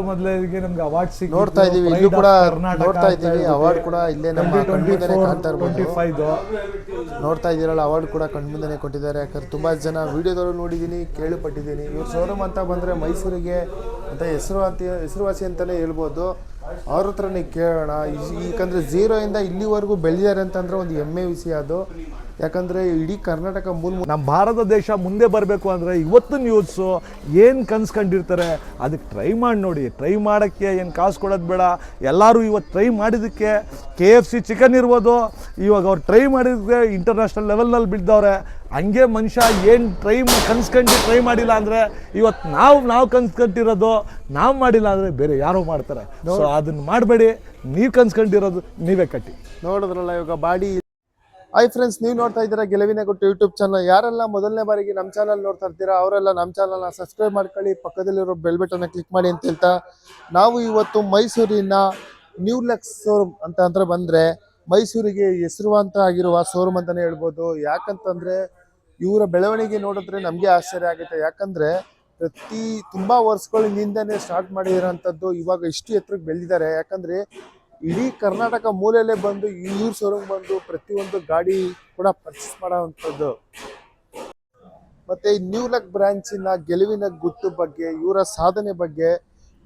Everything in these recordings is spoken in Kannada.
ಮೊದಲಿಗೆ ನಮ್ಗೆ ಅವಾರ್ಡ್ ಸಿಕ್ಕಿದೆ. ನೋಡ್ತಾ ಇದೀವಿ, ಇಲ್ಲೂ ಕೂಡ ನೋಡ್ತಾ ಇದೀವಿ ಅವಾರ್ಡ್ ಕೂಡ ಇಲ್ಲೇ ನಮ್ಮ ಕಣ್ಮುಂದೆನೇ ಕಾಣ್ತಾ ಇರ್ಬೋದು. ನೋಡ್ತಾ ಇದ್ದೀರಲ್ಲ, ಅವಾರ್ಡ್ ಕೂಡ ಕಣ್ಮುಂದೆನೇ ಕೊಟ್ಟಿದ್ದಾರೆ. ಯಾಕಂದ್ರೆ ತುಂಬಾ ಜನ ವಿಡಿಯೋದಲ್ಲೂ ನೋಡಿದ್ದೀನಿ, ಕೇಳಿಪಟ್ಟಿದ್ದೀನಿ. ಇವ್ರ ಶೋರೂಮ್ ಅಂತ ಬಂದರೆ ಮೈಸೂರಿಗೆ ಅಂತ ಹೆಸರುವಾಸಿ ಅಂತಲೇ ಹೇಳ್ಬೋದು. ಅವ್ರ ಹತ್ರನೇ ಕೇಳೋಣ. ಯಾಕಂದರೆ ಝೀರೋಯಿಂದ ಇಲ್ಲಿವರೆಗೂ ಬೆಳೆದಿದ್ದಾರೆ ಅಂತಂದರೆ ಒಂದು ಹೆಮ್ಮೆ ವಿಷಯ ಅದು. ಯಾಕಂದರೆ ಇಡೀ ಕರ್ನಾಟಕ ನಮ್ಮ ಭಾರತ ದೇಶ ಮುಂದೆ ಬರಬೇಕು ಅಂದರೆ ಇವತ್ತು ನ್ಯೂಸು ಏನು ಕನ್ಸ್ಕೊಂಡಿರ್ತಾರೆ ಅದಕ್ಕೆ ಟ್ರೈ ಮಾಡಿ ನೋಡಿ. ಟ್ರೈ ಮಾಡೋಕ್ಕೆ ಏನು ಕಾಸು ಕೊಡೋದು ಬೇಡ. ಎಲ್ಲರೂ ಇವತ್ತು ಟ್ರೈ ಮಾಡಿದ್ದಕ್ಕೆ KFC ಚಿಕನ್ ಇರ್ಬೋದು, ಇವಾಗ ಅವ್ರು ಟ್ರೈ ಮಾಡಿದ್ದಕ್ಕೆ ಇಂಟರ್ನ್ಯಾಷನಲ್ ಲೆವೆಲ್ನಲ್ಲಿ ಬಿದ್ದವ್ರೆ. ಹಂಗೆ ಮನುಷ್ಯ ಏನು ಕನ್ಸ್ಕೊಂಡು ಟ್ರೈ ಮಾಡಿಲ್ಲ ಅಂದರೆ ಇವತ್ತು ನಾವು ಕನ್ಸ್ಕೊಂಡಿರೋದು ನಾವು ಮಾಡಿಲ್ಲ ಅಂದರೆ ಬೇರೆ ಯಾರೋ ಮಾಡ್ತಾರೆ. ಸೊ ಅದನ್ನು ಮಾಡಬೇಡಿ, ನೀವು ಕನ್ಸ್ಕೊಂಡಿರೋದು ನೀವೇ ಕಟ್ಟಿ. ನೋಡಿದ್ರಲ್ಲ ಇವಾಗ ಬಾಡಿ. ಹಾಯ್ ಫ್ರೆಂಡ್ಸ್, ನೀವು ನೋಡ್ತಾ ಇದ್ದೀರಾ ಗೆಲುವಿನ ಗುಟ್ಟು ಯೂಟ್ಯೂಬ್ ಚಾನಲ್. ಯಾರೆಲ್ಲ ಮೊದಲನೇ ಬಾರಿಗೆ ನಮ್ಮ ಚಾನಲ್ ನೋಡ್ತಾ ಇರ್ತೀರಾ ಅವರೆಲ್ಲ ನಮ್ಮ ಚಾನಲ್ನ ಸಬ್ಸ್ಕ್ರೈಬ್ ಮಾಡ್ಕೊಳ್ಳಿ, ಪಕ್ಕದಲ್ಲಿರೋ ಬೆಲ್ ಬಟನ್ನ ಕ್ಲಿಕ್ ಮಾಡಿ ಅಂತ ಹೇಳ್ತಾ, ನಾವು ಇವತ್ತು ಮೈಸೂರಿನ ನ್ಯೂ ಲಕ್ಸ್ ಶೋರೂಮ್ ಅಂತ ಬಂದರೆ ಮೈಸೂರಿಗೆ ಹೆಸರುವಾಂತ ಆಗಿರುವ ಶೋರೂಮ್ ಅಂತಲೇ ಹೇಳ್ಬೋದು. ಯಾಕಂತಂದರೆ ಇವರ ಬೆಳವಣಿಗೆ ನೋಡಿದ್ರೆ ನಮಗೆ ಆಶ್ಚರ್ಯ ಆಗುತ್ತೆ. ಯಾಕಂದರೆ ತುಂಬ ವರ್ಷಗಳಿಂದನೇ ಸ್ಟಾರ್ಟ್ ಮಾಡಿರೋಂಥದ್ದು ಇವಾಗ ಇಷ್ಟು ಎತ್ತರಕ್ಕೆ ಬೆಳೆದಿದ್ದಾರೆ. ಯಾಕಂದರೆ ಇಡೀ ಕರ್ನಾಟಕ ಮೂಲೆಯಲ್ಲೇ ಬಂದು ಇವ್ರ ಶೋರೂಮ್ ಬಂದು ಪ್ರತಿಯೊಂದು ಗಾಡಿ ಕೂಡ ಪರ್ಚೇಸ್ ಮಾಡೋವಂಥದ್ದು. ಮತ್ತು ಈ ನ್ಯೂ ಲಕ್ ಬ್ರಾಂಚಿನ ಗೆಲುವಿನ ಗುಟ್ಟು ಬಗ್ಗೆ, ಇವರ ಸಾಧನೆ ಬಗ್ಗೆ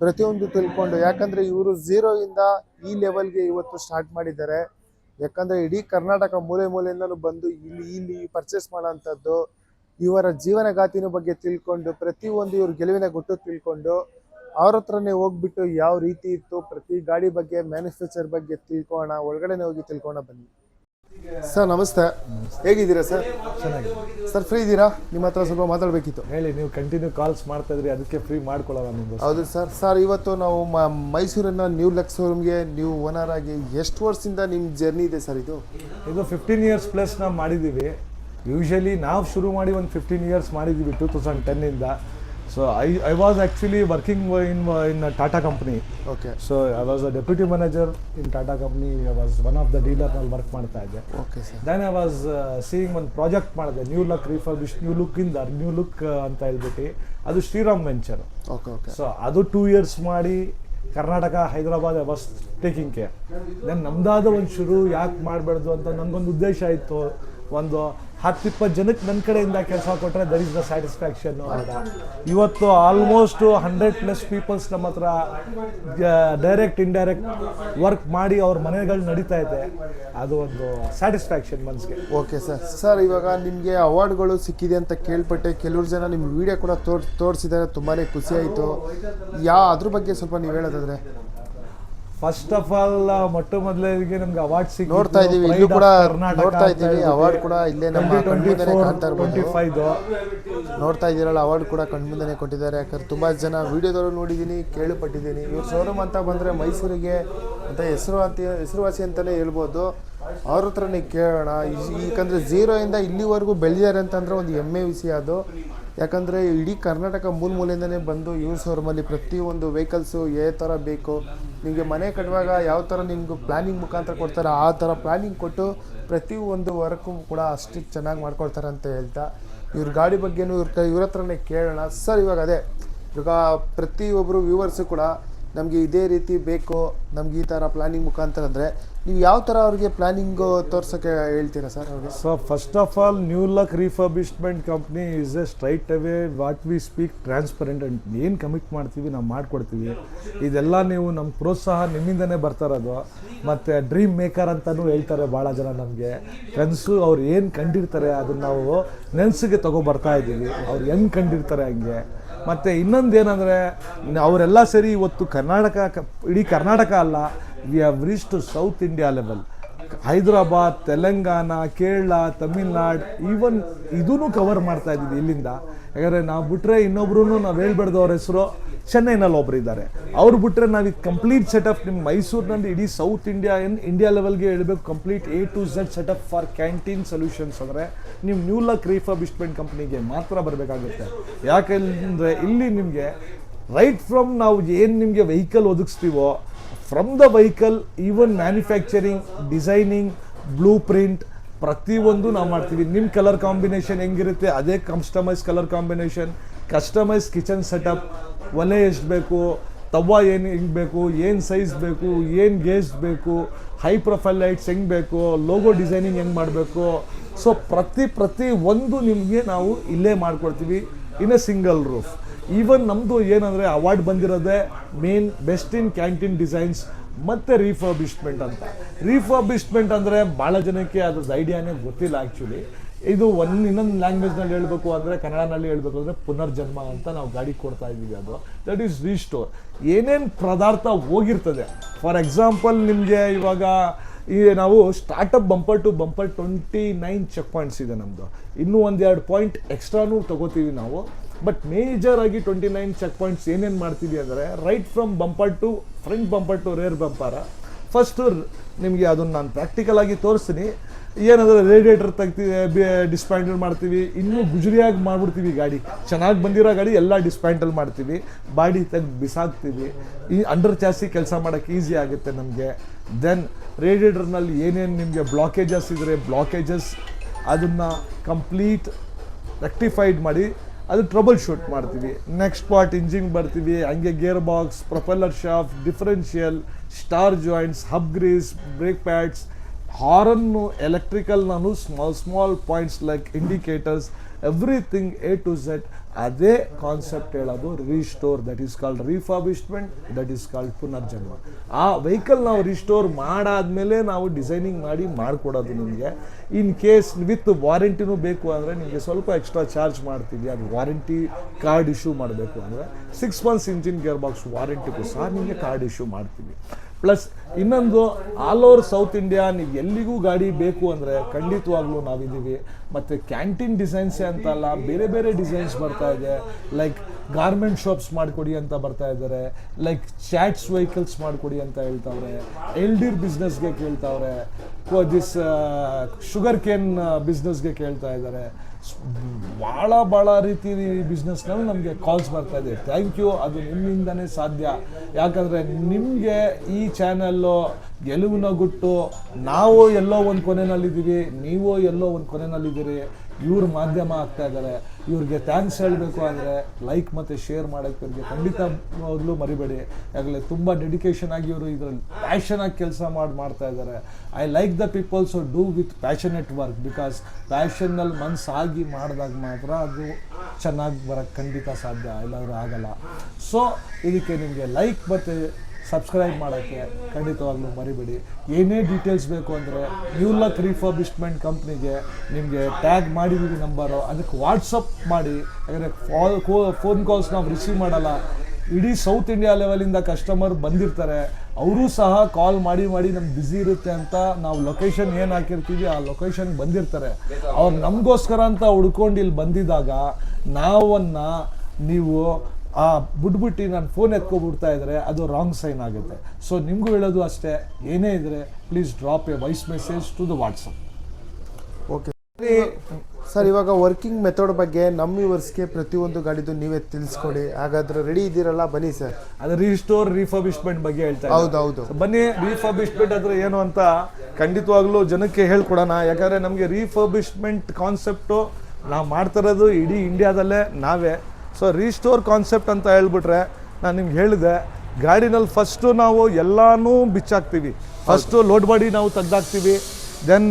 ಪ್ರತಿಯೊಂದು ತಿಳ್ಕೊಂಡು, ಯಾಕಂದರೆ ಇವರು ಝೀರೋಯಿಂದ ಈ ಲೆವೆಲ್ಗೆ ಇವತ್ತು ಸ್ಟಾರ್ಟ್ ಮಾಡಿದ್ದಾರೆ. ಯಾಕಂದರೆ ಇಡೀ ಕರ್ನಾಟಕ ಮೂಲೆಯಿಂದಲೂ ಬಂದು ಇಲ್ಲಿ ಪರ್ಚೇಸ್ ಮಾಡೋವಂಥದ್ದು. ಇವರ ಜೀವನಗಾತಿನ ಬಗ್ಗೆ ತಿಳ್ಕೊಂಡು, ಪ್ರತಿಯೊಂದು ಇವ್ರ ಗೆಲುವಿನ ಗುಟ್ಟು ತಿಳ್ಕೊಂಡು ಅವ್ರ ಹತ್ರನೇ ಹೋಗ್ಬಿಟ್ಟು ಯಾವ ರೀತಿ ಇತ್ತು ಪ್ರತಿ ಗಾಡಿ ಬಗ್ಗೆ, ಮ್ಯಾನುಫ್ಯಾಕ್ಚರ್ ಬಗ್ಗೆ ತಿಳ್ಕೊಳ್ಳೋಣ. ಒಳಗಡೆನೆ ಹೋಗಿ ತಿಳ್ಕೊಳ್ಳೋಣ ಬನ್ನಿ. ಸರ್ ನಮಸ್ತೆ, ಹೇಗಿದ್ದೀರಾ ಸರ್? ಚೆನ್ನಾಗಿದೆ ಸರ್. ಫ್ರೀ ಇದ್ದೀರಾ? ನಿಮ್ಮ ಹತ್ರ ಸ್ವಲ್ಪ ಮಾತಾಡಬೇಕಿತ್ತು. ಹೇಳಿ, ನೀವು ಕಂಟಿನ್ಯೂ ಕಾಲ್ಸ್ ಮಾಡ್ತಾ ಇದ್ರಿ, ಅದಕ್ಕೆ ಫ್ರೀ ಮಾಡ್ಕೊಳ್ಳೋಣ ನಿಮ್ಗೆ. ಹೌದು ಸರ್. ಸರ್ ಇವತ್ತು ನಾವು ಮೈಸೂರಿನ ನ್ಯೂ ಲಕ್ಸ್ ಶೋರೂಮ್ಗೆ ನೀವು ಓನರ್ ಆಗಿ ಎಷ್ಟು ವರ್ಷದಿಂದ ನಿಮ್ಮ ಜರ್ನಿ ಇದೆ ಸರ್? ಇದು 15 ಇಯರ್ಸ್ ಪ್ಲಸ್ ನಾವು ಮಾಡಿದ್ದೀವಿ. ಯೂಶಲಿ ನಾವು ಶುರು ಮಾಡಿ ಒಂದು 15 ಇಯರ್ಸ್ ಮಾಡಿದ್ದೀವಿ 2010ಇಂದ. So I was actually working in a Tata company. Okay. So I was a deputy manager in Tata company. I was one of the dealer ನಲ್ಲಿ ವರ್ಕ್ ಮಾಡ್ತಾ ಇದ್ದೆ. Okay sir. Then I was seeing ಒಂದು ಪ್ರಾಜೆಕ್ಟ್ ಮಾಡಿದೆ, new look refurbish, new look ಅಂತ ಹೇಳ್ಬಿಟ್ಟು. ಅದು Shriram venture. Okay okay. So ಅದು 2 years ಮಾಡಿ Karnataka, Hyderabad I was taking care. Then ನಮ್ದಾದ ಒಂದು ಶುರು ಯಾಕೆ ಮಾಡಬಾರ್ದು ಅಂತ ನನಗೊಂದು ಉದ್ದೇಶ ಇತ್ತು. ಒಂದು 10-20 ಜನಕ್ಕೆ ನನ್ನ ಕಡೆಯಿಂದ ಕೆಲಸ ಕೊಟ್ಟರೆ ದರ್ ಇಸ್ ದ ಸ್ಯಾಟಿಸ್ಫ್ಯಾಕ್ಷನ್ ಅಂತ. ಇವತ್ತು ಆಲ್ಮೋಸ್ಟ್ 100+ ಪೀಪಲ್ಸ್ ನಮ್ಮ ಹತ್ರ ಡೈರೆಕ್ಟ್ ಇಂಡೈರೆಕ್ಟ್ ವರ್ಕ್ ಮಾಡಿ ಅವ್ರ ಮನೆಗಳು ನಡೀತಾ ಇದೆ. ಅದು ಒಂದು ಸ್ಯಾಟಿಸ್ಫ್ಯಾಕ್ಷನ್ ಮನಸ್ಸಿಗೆ. Okay sir. ಸರ್ ಇವಾಗ ನಿಮಗೆ ಅವಾರ್ಡ್ಗಳು ಸಿಕ್ಕಿದೆ ಅಂತ ಕೇಳ್ಪಟ್ಟೆ. ಕೆಲವರು ಜನ ನಿಮ್ಮ ವಿಡಿಯೋ ಕೂಡ ತೋರಿಸಿದ್ದಾರೆ, ತುಂಬಾ ಖುಷಿ ಆಯಿತು. ಅದ್ರ ಬಗ್ಗೆ ಸ್ವಲ್ಪ ನೀವು ಹೇಳೋದಾದ್ರೆ? ಫಸ್ಟ್ ಆಫ್ ಆಲ್ ಮೊದಲಿಗೆ ನಮ್ಗೆ ಅವಾರ್ಡ್ ಸಿಕ್ಕಿದೆ. ನೋಡ್ತಾ ಇದೀವಿ, ಇಲ್ಲೂ ಕೂಡ ನೋಡ್ತಾ ಇದೀವಿ ಅವಾರ್ಡ್ ಕೂಡ ಇಲ್ಲೇ ನಮ್ಮ ಕಣ್ಮುಂದೆನೇ ಕಾಣ್ತಾ ಇರ್ಬೋದು. ನೋಡ್ತಾ ಇದ್ದೀರಲ್ಲ, ಅವಾರ್ಡ್ ಕೂಡ ಕಣ್ಮುಂದೆನೇ ಕೊಟ್ಟಿದ್ದಾರೆ. ಯಾಕಂದ್ರೆ ತುಂಬಾ ಜನ ವಿಡಿಯೋದಲ್ಲೂ ನೋಡಿದ್ದೀನಿ, ಕೇಳಿಪಟ್ಟಿದ್ದೀನಿ. ಇವ್ರ ಶೋರೂಮ್ ಅಂತ ಬಂದರೆ ಮೈಸೂರಿಗೆ ಅಂತ ಹೆಸರುವಾಸಿ ಅಂತಲೇ ಹೇಳ್ಬೋದು. ಅವ್ರ ಹತ್ರನೇ ಕೇಳೋಣ. ಯಾಕಂದರೆ ಝೀರೋಯಿಂದ ಇಲ್ಲಿವರೆಗೂ ಬೆಳೆದಿದ್ದಾರೆ ಅಂತಂದರೆ ಒಂದು ಹೆಮ್ಮೆ ವಿಷಯ ಅದು. ಯಾಕಂದರೆ ಇಡೀ ಕರ್ನಾಟಕ ಮೂಲೆಯಿಂದನೇ ಬಂದು ಇವ್ರ ಶೋರೂಮಲ್ಲಿ ಪ್ರತಿಯೊಂದು ವೆಹಿಕಲ್ಸು ಯಾವ ಥರ ಬೇಕು, ನಿಮಗೆ ಮನೆ ಕಟ್ಟುವಾಗ ಯಾವ ಥರ ನಿಮಗೂ ಪ್ಲ್ಯಾನಿಂಗ್ ಮುಖಾಂತರ ಕೊಡ್ತಾರೆ, ಆ ಥರ ಪ್ಲ್ಯಾನಿಂಗ್ ಕೊಟ್ಟು ಪ್ರತಿಯೊಂದು ವರ್ಕು ಕೂಡ ಅಷ್ಟು ಚೆನ್ನಾಗಿ ಮಾಡ್ಕೊಳ್ತಾರೆ ಅಂತ ಹೇಳ್ತಾ, ಇವ್ರ ಗಾಡಿ ಬಗ್ಗೆನೂ ಇವ್ರ ಹತ್ರನೇ ಕೇಳೋಣ. ಸರ್ ಇವಾಗ ಇವಾಗ ಪ್ರತಿಯೊಬ್ಬರು ವ್ಯೂವರ್ಸು ಕೂಡ ನಮಗೆ ಇದೇ ರೀತಿ ಬೇಕು, ನಮ್ಗೆ ಈ ಥರ ಪ್ಲ್ಯಾನಿಂಗ್ ಮುಖಾಂತರ ಅಂದರೆ ನೀವು ಯಾವ ಥರ ಅವ್ರಿಗೆ ಪ್ಲ್ಯಾನಿಂಗು ತೋರ್ಸೋಕ್ಕೆ ಹೇಳ್ತೀರಾ ಸರ್ ಅವ್ರಿಗೆ? So first of all new luck refurbishment company is A straight away what we speak transparent and ಏನು ಕಮಿಟ್ ಮಾಡ್ತೀವಿ ನಾವು ಮಾಡಿಕೊಡ್ತೀವಿ. ಇದೆಲ್ಲ ನೀವು ನಮ್ಮ ಪ್ರೋತ್ಸಾಹ ನಿಮ್ಮಿಂದನೇ ಬರ್ತಾ ಇರೋದು. ಮತ್ತು ಡ್ರೀಮ್ ಮೇಕರ್ ಅಂತಲೂ ಹೇಳ್ತಾರೆ ಭಾಳ ಜನ ನಮಗೆ. ಕನಸು ಅವ್ರು ಏನು ಕಂಡಿರ್ತಾರೆ ಅದನ್ನು ನಾವು ನೆನಸಿಗೆ ತೊಗೊಬರ್ತಾ ಇದ್ದೀವಿ. ಅವ್ರು ಹೆಂಗೆ ಕಂಡಿರ್ತಾರೆ ಹಂಗೆ. ಮತ್ತು ಇನ್ನೊಂದು ಏನಂದರೆ ಅವರೆಲ್ಲ ಸೇರಿ ಇವತ್ತು ಇಡೀ ಕರ್ನಾಟಕ ಅಲ್ಲ, we have reached south India level. Hyderabad, Telangana, Kerala, Tamil Nadu, even ಇದೂ ಕವರ್ ಮಾಡ್ತಾ ಇದ್ದೀವಿ ಇಲ್ಲಿಂದ. ಯಾಕಂದರೆ ನಾವು ಬಿಟ್ಟರೆ ಇನ್ನೊಬ್ರು ನಾವು ಹೇಳ್ಬಾರ್ದು ಅವ್ರ ಹೆಸರು, ಚೆನ್ನೈನಲ್ಲಿ ಒಬ್ರು ಇದ್ದಾರೆ. ಅವ್ರು ಬಿಟ್ಟರೆ ನಾವು ಈ ಕಂಪ್ಲೀಟ್ ಸೆಟಪ್ ನಿಮ್ಮ ಮೈಸೂರಿನಲ್ಲಿ ಇಡೀ ಸೌತ್ ಇಂಡಿಯಾ ಲೆವೆಲ್ಗೆ ಹೇಳಬೇಕು. Complete A to Z setup for canteen solutions ಅಂದರೆ ನೀವು ನ್ಯೂ ಲಕ್ ರಿಫರ್ಬಿಶ್ಮೆಂಟ್ ಕಂಪ್ನಿಗೆ ಮಾತ್ರ ಬರಬೇಕಾಗುತ್ತೆ. ಯಾಕೆಂದರೆ ಇಲ್ಲಿ ನಿಮಗೆ ರೈಟ್ ಫ್ರಮ್ ನಾವು ಏನು ನಿಮಗೆ ವೆಹಿಕಲ್ ಒದಗಿಸ್ತೀವೋ, from the vehicle even manufacturing, designing, blueprint ಪ್ರತಿಯೊಂದು ನಾವು ಮಾಡ್ತೀವಿ. ನಿಮ್ಮ ಕಲರ್ ಕಾಂಬಿನೇಷನ್ ಹೆಂಗಿರುತ್ತೆ ಅದೇ customise colour combination, customise kitchen setup, ಒಲೆ ಎಷ್ಟು ಬೇಕು, ತವ ಏನು ಹೆಂಗೆ ಬೇಕು, ಏನು ಸೈಜ್ ಬೇಕು, ಏನು ಗೇಜ್ ಬೇಕು, ಹೈ ಪ್ರೊಫೈಲ್ ಲೈಟ್ಸ್ ಹೆಂಗೆ ಬೇಕು, ಲೋಗೋ ಡಿಸೈನಿಂಗ್ ಹೆಂಗೆ ಮಾಡಬೇಕು. ಸೊ ಪ್ರತಿ ಒಂದು ನಿಮಗೆ ನಾವು ಇಲ್ಲೇ ಮಾಡ್ಕೊಡ್ತೀವಿ in a single roof. Even ನಮ್ಮದು ಏನಂದರೆ ಅವಾರ್ಡ್ ಬಂದಿರೋದೇ main best in canteen designs ಮತ್ತು ರೀಫರ್ಬಿಶ್ಮೆಂಟ್ ಅಂತ. ರೀಫರ್ಬಿಶ್ಮೆಂಟ್ ಅಂದರೆ ಭಾಳ ಜನಕ್ಕೆ ಅದ್ರದ್ದು ಐಡಿಯಾನೇ ಗೊತ್ತಿಲ್ಲ ಆ್ಯಕ್ಚುಲಿ. ಇದು ಇನ್ನೊಂದು ಲ್ಯಾಂಗ್ವೇಜ್ನಲ್ಲಿ ಹೇಳಬೇಕು ಅಂದರೆ, ಕನ್ನಡನಲ್ಲಿ ಹೇಳಬೇಕು ಅಂದರೆ ಪುನರ್ಜನ್ಮ ಅಂತ ನಾವು ಗಾಡಿ ಕೊಡ್ತಾ ಇದ್ದೀವಿ. ಅದು ದಟ್ ಈಸ್ ರೀಸ್ಟೋರ್. ಏನೇನು ಪದಾರ್ಥ ಹೋಗಿರ್ತದೆ, ಫಾರ್ ಎಕ್ಸಾಂಪಲ್ ನಿಮಗೆ ಇವಾಗ ನಾವು startup bumper to bumper 29 checkpoints ಇದೆ ನಮ್ಮದು. ಇನ್ನೂ 1-2 ಪಾಯಿಂಟ್ ಎಕ್ಸ್ಟ್ರಾನೂ ತೊಗೋತೀವಿ ನಾವು. ಬಟ್ ಮೇಜರ್ ಆಗಿ 29 ಚೆಕ್ ಪಾಯಿಂಟ್ಸ್ ಏನೇನು ಮಾಡ್ತೀವಿ ಅಂದರೆ, right from bumper to front bumper to rear bumper. First ನಿಮಗೆ ಅದನ್ನು ನಾನು ಪ್ರಾಕ್ಟಿಕಲ್ ಆಗಿ ತೋರಿಸ್ತೀನಿ. ಏನಂದರೆ ರೇಡಿಯೇಟರ್ ತೆಗ್ತೀವಿ, ಡಿಸ್ಪ್ಯಾಂಟಲ್ ಮಾಡ್ತೀವಿ, ಇನ್ನೂ ಗುಜರಿಯಾಗಿ ಮಾಡಿಬಿಡ್ತೀವಿ. ಗಾಡಿ ಚೆನ್ನಾಗಿ ಬಂದಿರೋ ಗಾಡಿ ಎಲ್ಲ ಡಿಸ್ಪ್ಯಾಂಟಲ್ ಮಾಡ್ತೀವಿ, ಬಾಡಿ ತೆಗೆದು ಬಿಸಾಕ್ತೀವಿ. ಈ ಅಂಡರ್ ಚಾಸಿ ಕೆಲಸ ಮಾಡೋಕ್ಕೆ ಈಸಿ ಆಗುತ್ತೆ ನಮಗೆ. ದೆನ್ ರೇಡಿಯೇಟರ್ನಲ್ಲಿ ಏನೇನು ನಿಮಗೆ ಬ್ಲಾಕೇಜಸ್ ಇದ್ದರೆ ಬ್ಲಾಕೇಜಸ್ ಅದನ್ನು ಕಂಪ್ಲೀಟ್ ರೆಕ್ಟಿಫೈಡ್ ಮಾಡಿ ಅದು ಟ್ರಬಲ್ ಶೂಟ್ ಮಾಡ್ತೀವಿ. ನೆಕ್ಸ್ಟ್ ಪಾರ್ಟ್ ಇಂಜಿನ್ ಬರ್ತೀವಿ, ಹಂಗೆ gearbox, propeller shaft, differential, star joints, hub grease, brake pads, ಹಾರನ್ನು, ಎಲೆಕ್ಟ್ರಿಕಲ್, ನಾನು small points like indicators, everything A to Z. ಅದೇ ಕಾನ್ಸೆಪ್ಟ್ ಹೇಳೋದು restore. That is called refurbishment, that is called ಪುನರ್ಜನ್ಮ. ಆ ವೆಹಿಕಲ್ ನಾವು ರಿಸ್ಟೋರ್ ಮಾಡಾದ್ಮೇಲೆ ನಾವು ಡಿಸೈನಿಂಗ್ ಮಾಡಿ ಮಾಡಿಕೊಡೋದು ನಿಮಗೆ. ಇನ್ ಕೇಸ್ ವಿತ್ ವಾರಂಟಿನೂ ಬೇಕು ಅಂದರೆ ನಿಮಗೆ ಸ್ವಲ್ಪ ಎಕ್ಸ್ಟ್ರಾ ಚಾರ್ಜ್ ಮಾಡ್ತೀವಿ. ಅದು ವಾರಂಟಿ ಕಾರ್ಡ್ ಇಶ್ಯೂ ಮಾಡಬೇಕು ಅಂದರೆ 6 months ಇಂಜಿನ್ ಗೇರ್ ಬಾಕ್ಸ್ ವಾರಂಟಿಗೂ ಸಹ ನಿಮಗೆ ಕಾರ್ಡ್ ಇಶ್ಯೂ ಮಾಡ್ತೀವಿ. ಪ್ಲಸ್ ಇನ್ನೊಂದು, ಆಲ್ ಓವರ್ ಸೌತ್ ಇಂಡಿಯಾ ನೀವು ಎಲ್ಲಿಗೂ ಗಾಡಿ ಬೇಕು ಅಂದರೆ ಖಂಡಿತವಾಗ್ಲೂ ನಾವಿದ್ದೀವಿ. ಮತ್ತು ಕ್ಯಾಂಟೀನ್ ಡಿಸೈನ್ಸೇ ಅಂತಲ್ಲ, ಬೇರೆ ಬೇರೆ ಡಿಸೈನ್ಸ್ ಬರ್ತಾ ಇದೆ. ಲೈಕ್ ಗಾರ್ಮೆಂಟ್ ಶಾಪ್ಸ್ ಮಾಡಿಕೊಡಿ ಅಂತ ಬರ್ತಾ ಇದ್ದಾರೆ, ಲೈಕ್ ಚಾಟ್ಸ್ ವೆಹಿಕಲ್ಸ್ ಮಾಡಿಕೊಡಿ ಅಂತ ಹೇಳ್ತಾವ್ರೆ, ಎಲ್ಡಿರ್ ಬಿಸ್ನೆಸ್ಗೆ ಕೇಳ್ತಾವ್ರೆ, ದಿಸ್ ಶುಗರ್ ಕೇನ್ ಬಿಸ್ನೆಸ್ಗೆ ಕೇಳ್ತಾ ಇದ್ದಾರೆ. ಭಾಳ ರೀತಿ ಬಿಸ್ನೆಸ್ನಲ್ಲಿ ನಮಗೆ ಕಾಲ್ಸ್ ಬರ್ತಾ ಇದೆ. ಥ್ಯಾಂಕ್ ಯು, ಅದು ನಿಮ್ಮಿಂದನೇ ಸಾಧ್ಯ. ಯಾಕಂದರೆ ನಿಮಗೆ ಈ ಚಾನಲ್ಲು ಗೆಲುವಿನ ಗುಟ್ಟು. ನಾವು ಎಲ್ಲೋ ಒಂದು ಕೊನೆಯಲ್ಲಿದ್ದೀವಿ, ನೀವು ಎಲ್ಲೋ ಒಂದು ಕೊನೆಯಲ್ಲಿದ್ದೀರಿ. ಇವ್ರ ಮಾಧ್ಯಮ ಆಗ್ತಾ ಇದ್ದಾರೆ. ಇವ್ರಿಗೆ ಥ್ಯಾಂಕ್ಸ್ ಹೇಳಬೇಕು ಅಂದರೆ ಲೈಕ್ ಮತ್ತು ಶೇರ್ ಮಾಡೋಕ್ಕೆ ಇವ್ರಿಗೆ ಖಂಡಿತವಾಗ್ಲೂ ಮರಿಬೇಡಿ. ಯಾಕಂದರೆ ತುಂಬ ಡೆಡಿಕೇಶನ್ ಆಗಿ ಇವರು ಇದರಲ್ಲಿ ಪ್ಯಾಷನ್ ಆಗಿ ಕೆಲಸ ಮಾಡ್ತಾ ಇದ್ದಾರೆ. I like the peoples who do with passionate work, because ಪ್ಯಾಷನ್ನಲ್ಲಿ ಮನಸ್ಸಾಗಿ ಮಾಡಿದಾಗ ಮಾತ್ರ ಅದು ಚೆನ್ನಾಗಿ ಬರೋಕ್ಕೆ ಖಂಡಿತ ಸಾಧ್ಯ, ಇಲ್ಲಾಂದರೆ ಆಗಲ್ಲ. ಸೊ ಇದಕ್ಕೆ ನಿಮಗೆ ಲೈಕ್ ಮತ್ತು ಸಬ್ಸ್ಕ್ರೈಬ್ ಮಾಡೋಕ್ಕೆ ಖಂಡಿತವಾಗ್ಲೂ ಮರಿಬೇಡಿ. ಏನೇ ಡೀಟೇಲ್ಸ್ ಬೇಕು ಅಂದರೆ ನ್ಯೂ ಲಕ್ ರೀಫರ್ಬಿಶ್ಮೆಂಟ್ ಕಂಪ್ನಿಗೆ ನಿಮಗೆ ಟ್ಯಾಗ್ ಮಾಡಿದ್ದೀವಿ ನಂಬರು, ಅದಕ್ಕೆ ವಾಟ್ಸಪ್ ಮಾಡಿ. ಯಾಕಂದರೆ ಫೋನ್ ಕಾಲ್ಸ್ ನಾವು ರಿಸೀವ್ ಮಾಡಲ್ಲ. ಇಡೀ ಸೌತ್ ಇಂಡಿಯಾ ಲೆವೆಲಿಂದ ಕಸ್ಟಮರ್ ಬಂದಿರ್ತಾರೆ, ಅವರೂ ಸಹ ಕಾಲ್ ಮಾಡಿ ನಮ್ಗೆ ಬ್ಯುಸಿ ಇರುತ್ತೆ ಅಂತ ನಾವು ಲೊಕೇಶನ್ ಏನು ಹಾಕಿರ್ತೀವಿ ಆ ಲೊಕೇಶನ್ಗೆ ಬಂದಿರ್ತಾರೆ. ಅವ್ರು ನಮಗೋಸ್ಕರ ಅಂತ ಹುಡ್ಕೊಂಡು ಇಲ್ಲಿ ಬಂದಿದ್ದಾಗ ನೀವು ಬಿಟ್ಬಿಟ್ಟು ನಾನು ಫೋನ್ ಎತ್ಕೊಬಿಡ್ತಾ ಇದ್ದರೆ ಅದು ರಾಂಗ್ ಸೈನ್ ಆಗುತ್ತೆ. ಸೊ ನಿಮಗೂ ಹೇಳೋದು ಅಷ್ಟೇ, ಏನೇ ಇದ್ದರೆ please drop a voice message to the WhatsApp. Okay sir, ಇವಾಗ ವರ್ಕಿಂಗ್ ಮೆಥಡ್ ಬಗ್ಗೆ ನಮ್ಮ ವ್ಯೂವರ್ಸ್ಗೆ ಪ್ರತಿಯೊಂದು ಗಾಡಿದು ನೀವೇ ತಿಳಿಸ್ಕೊಡಿ. ಹಾಗಾದ್ರೆ ರೆಡಿ ಇದ್ದೀರಲ್ಲ, ಬನ್ನಿ ಸರ್. ಅದು ರೀಸ್ಟೋರ್ ರೀಫರ್ಬಿಶ್ಮೆಂಟ್ ಬಗ್ಗೆ ಹೇಳ್ತಾ ಹೌದು ಬನ್ನಿ. ರೀಫರ್ಬಿಶ್ಮೆಂಟ್ ಅಂದರೆ ಏನು ಅಂತ ಖಂಡಿತವಾಗ್ಲೂ ಜನಕ್ಕೆ ಹೇಳ್ಕೊಡೋಣ. ಯಾಕಂದರೆ ನಮಗೆ ರೀಫರ್ಬಿಶ್ಮೆಂಟ್ ಕಾನ್ಸೆಪ್ಟು ನಾವು ಮಾಡ್ತಿರೋದು ಇಡೀ ಇಂಡಿಯಾದಲ್ಲೇ ನಾವೇ. ಸೊ ರೀಸ್ಟೋರ್ ಕಾನ್ಸೆಪ್ಟ್ ಅಂತ ಹೇಳ್ಬಿಟ್ರೆ, ನಾನು ನಿಮ್ಗೆ ಹೇಳಿದೆ, ಗಾಡಿನಲ್ಲಿ ಫಸ್ಟು ನಾವು ಎಲ್ಲನೂ ಬಿಚ್ಚಾಕ್ತೀವಿ. ಫಸ್ಟು ಲೋಡ್ ಬಾಡಿ ನಾವು ತೆಗ್ದಾಕ್ತೀವಿ. ದೆನ್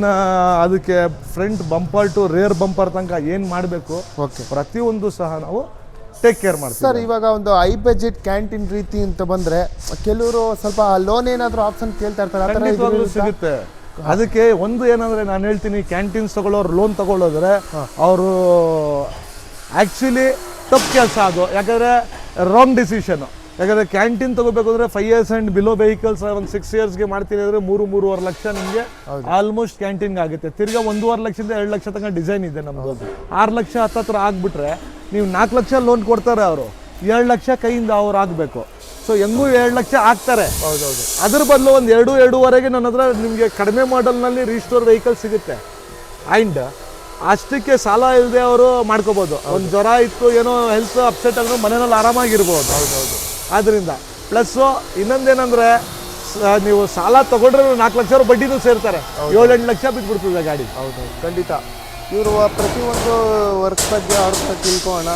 ಅದಕ್ಕೆ front bumper to rear bumper ತನಕ ಏನು ಮಾಡಬೇಕು ಪ್ರತಿಯೊಂದು ಸಹ ನಾವು ಟೇಕ್ ಕೇರ್ ಮಾಡ್ತೀವಿ. ಸರ್, ಇವಾಗ ಒಂದು ಹೈ ಬಜೆಟ್ ಕ್ಯಾಂಟೀನ್ ರೀತಿ ಅಂತ ಬಂದರೆ ಕೆಲವರು ಸ್ವಲ್ಪ ಲೋನ್ ಏನಾದರೂ ಆಪ್ಷನ್ ಕೇಳ್ತಾ ಇರ್ತಾರೆ, ಸಿಗುತ್ತೆ. ಅದಕ್ಕೆ ಒಂದು ಏನಂದರೆ ನಾನು ಹೇಳ್ತೀನಿ, ಕ್ಯಾಂಟೀನ್ಸ್ ತಗೊಳ್ಳೋರು ಲೋನ್ ತಗೊಳ್ಳೋದ್ರೆ ಅವರು ಆ್ಯಕ್ಚುಲಿ ತಪ್ಪು ಕೆಲಸ ಅದು. ಯಾಕಂದರೆ ರಾಂಗ್ ಡಿಸಿಷನು. ಯಾಕಂದರೆ ಕ್ಯಾಂಟೀನ್ ತೊಗೋಬೇಕು ಅಂದರೆ 5 years ಆ್ಯಂಡ್ ಬಿಲೋ ವೆಹಿಕಲ್ಸ್ ಒಂದು 6 yearsಗೆ ಮಾಡ್ತೀನಿ ಅಂದರೆ 3-3.5 ಲಕ್ಷ ನಿಮಗೆ ಆಲ್ಮೋಸ್ಟ್ ಕ್ಯಾಂಟೀನ್ಗೆ ಆಗುತ್ತೆ. ತಿರ್ಗಾ 1.5 ಲಕ್ಷದಿಂದ 2 ಲಕ್ಷ ತನಕ ಡಿಸೈನ್ ಇದೆ ನಮ್ಮದು. 6 ಲಕ್ಷ ಹತ್ತತ್ರ ಆಗಿಬಿಟ್ರೆ ನೀವು 4 ಲಕ್ಷ ಲೋನ್ ಕೊಡ್ತಾರೆ ಅವರು, 7 ಲಕ್ಷ ಕೈಯಿಂದ ಅವ್ರು ಆಗಬೇಕು. ಸೊ ಹೆಂಗೂ 7 ಲಕ್ಷ ಆಗ್ತಾರೆ. ಅದ್ರ ಬದಲು ಒಂದು 2-2.5ಗೆ ನನ್ನ ಹತ್ರ ನಿಮಗೆ ಕಡಿಮೆ ಮಾಡಲ್ನಲ್ಲಿ ರೀಸ್ಟೋರ್ ವೆಹಿಕಲ್ ಸಿಗುತ್ತೆ. ಆ್ಯಂಡ್ ಅಷ್ಟಕ್ಕೆ ಸಾಲ ಇಲ್ಲದೆ ಅವರು ಮಾಡ್ಕೋಬೋದು. ಒಂದು ಜ್ವರ ಇತ್ತು, ಏನೋ ಹೆಲ್ತ್ ಅಪ್ಸೆಟ್ ಅಂದರೆ ಮನೆಯಲ್ಲಿ ಆರಾಮಾಗಿರ್ಬೋದು. ಆದ್ದರಿಂದ ಪ್ಲಸ್ಸು ಇನ್ನೊಂದೇನೆಂದರೆ, ನೀವು ಸಾಲ ತೊಗೊಂಡ್ರೆ 4 ಲಕ್ಷ ಬಡ್ಡಿನೂ ಸೇರ್ತಾರೆ, 7-8 ಲಕ್ಷ ಬಿದ್ದುಬಿಡ್ತದೆ ಗಾಡಿ. ಖಂಡಿತ. ಇವರು ಪ್ರತಿಯೊಂದು ವರ್ಕ್ ಬಗ್ಗೆ ಅವ್ರ ಹತ್ರ ತಿಳ್ಕೊಳ್ಳೋಣ,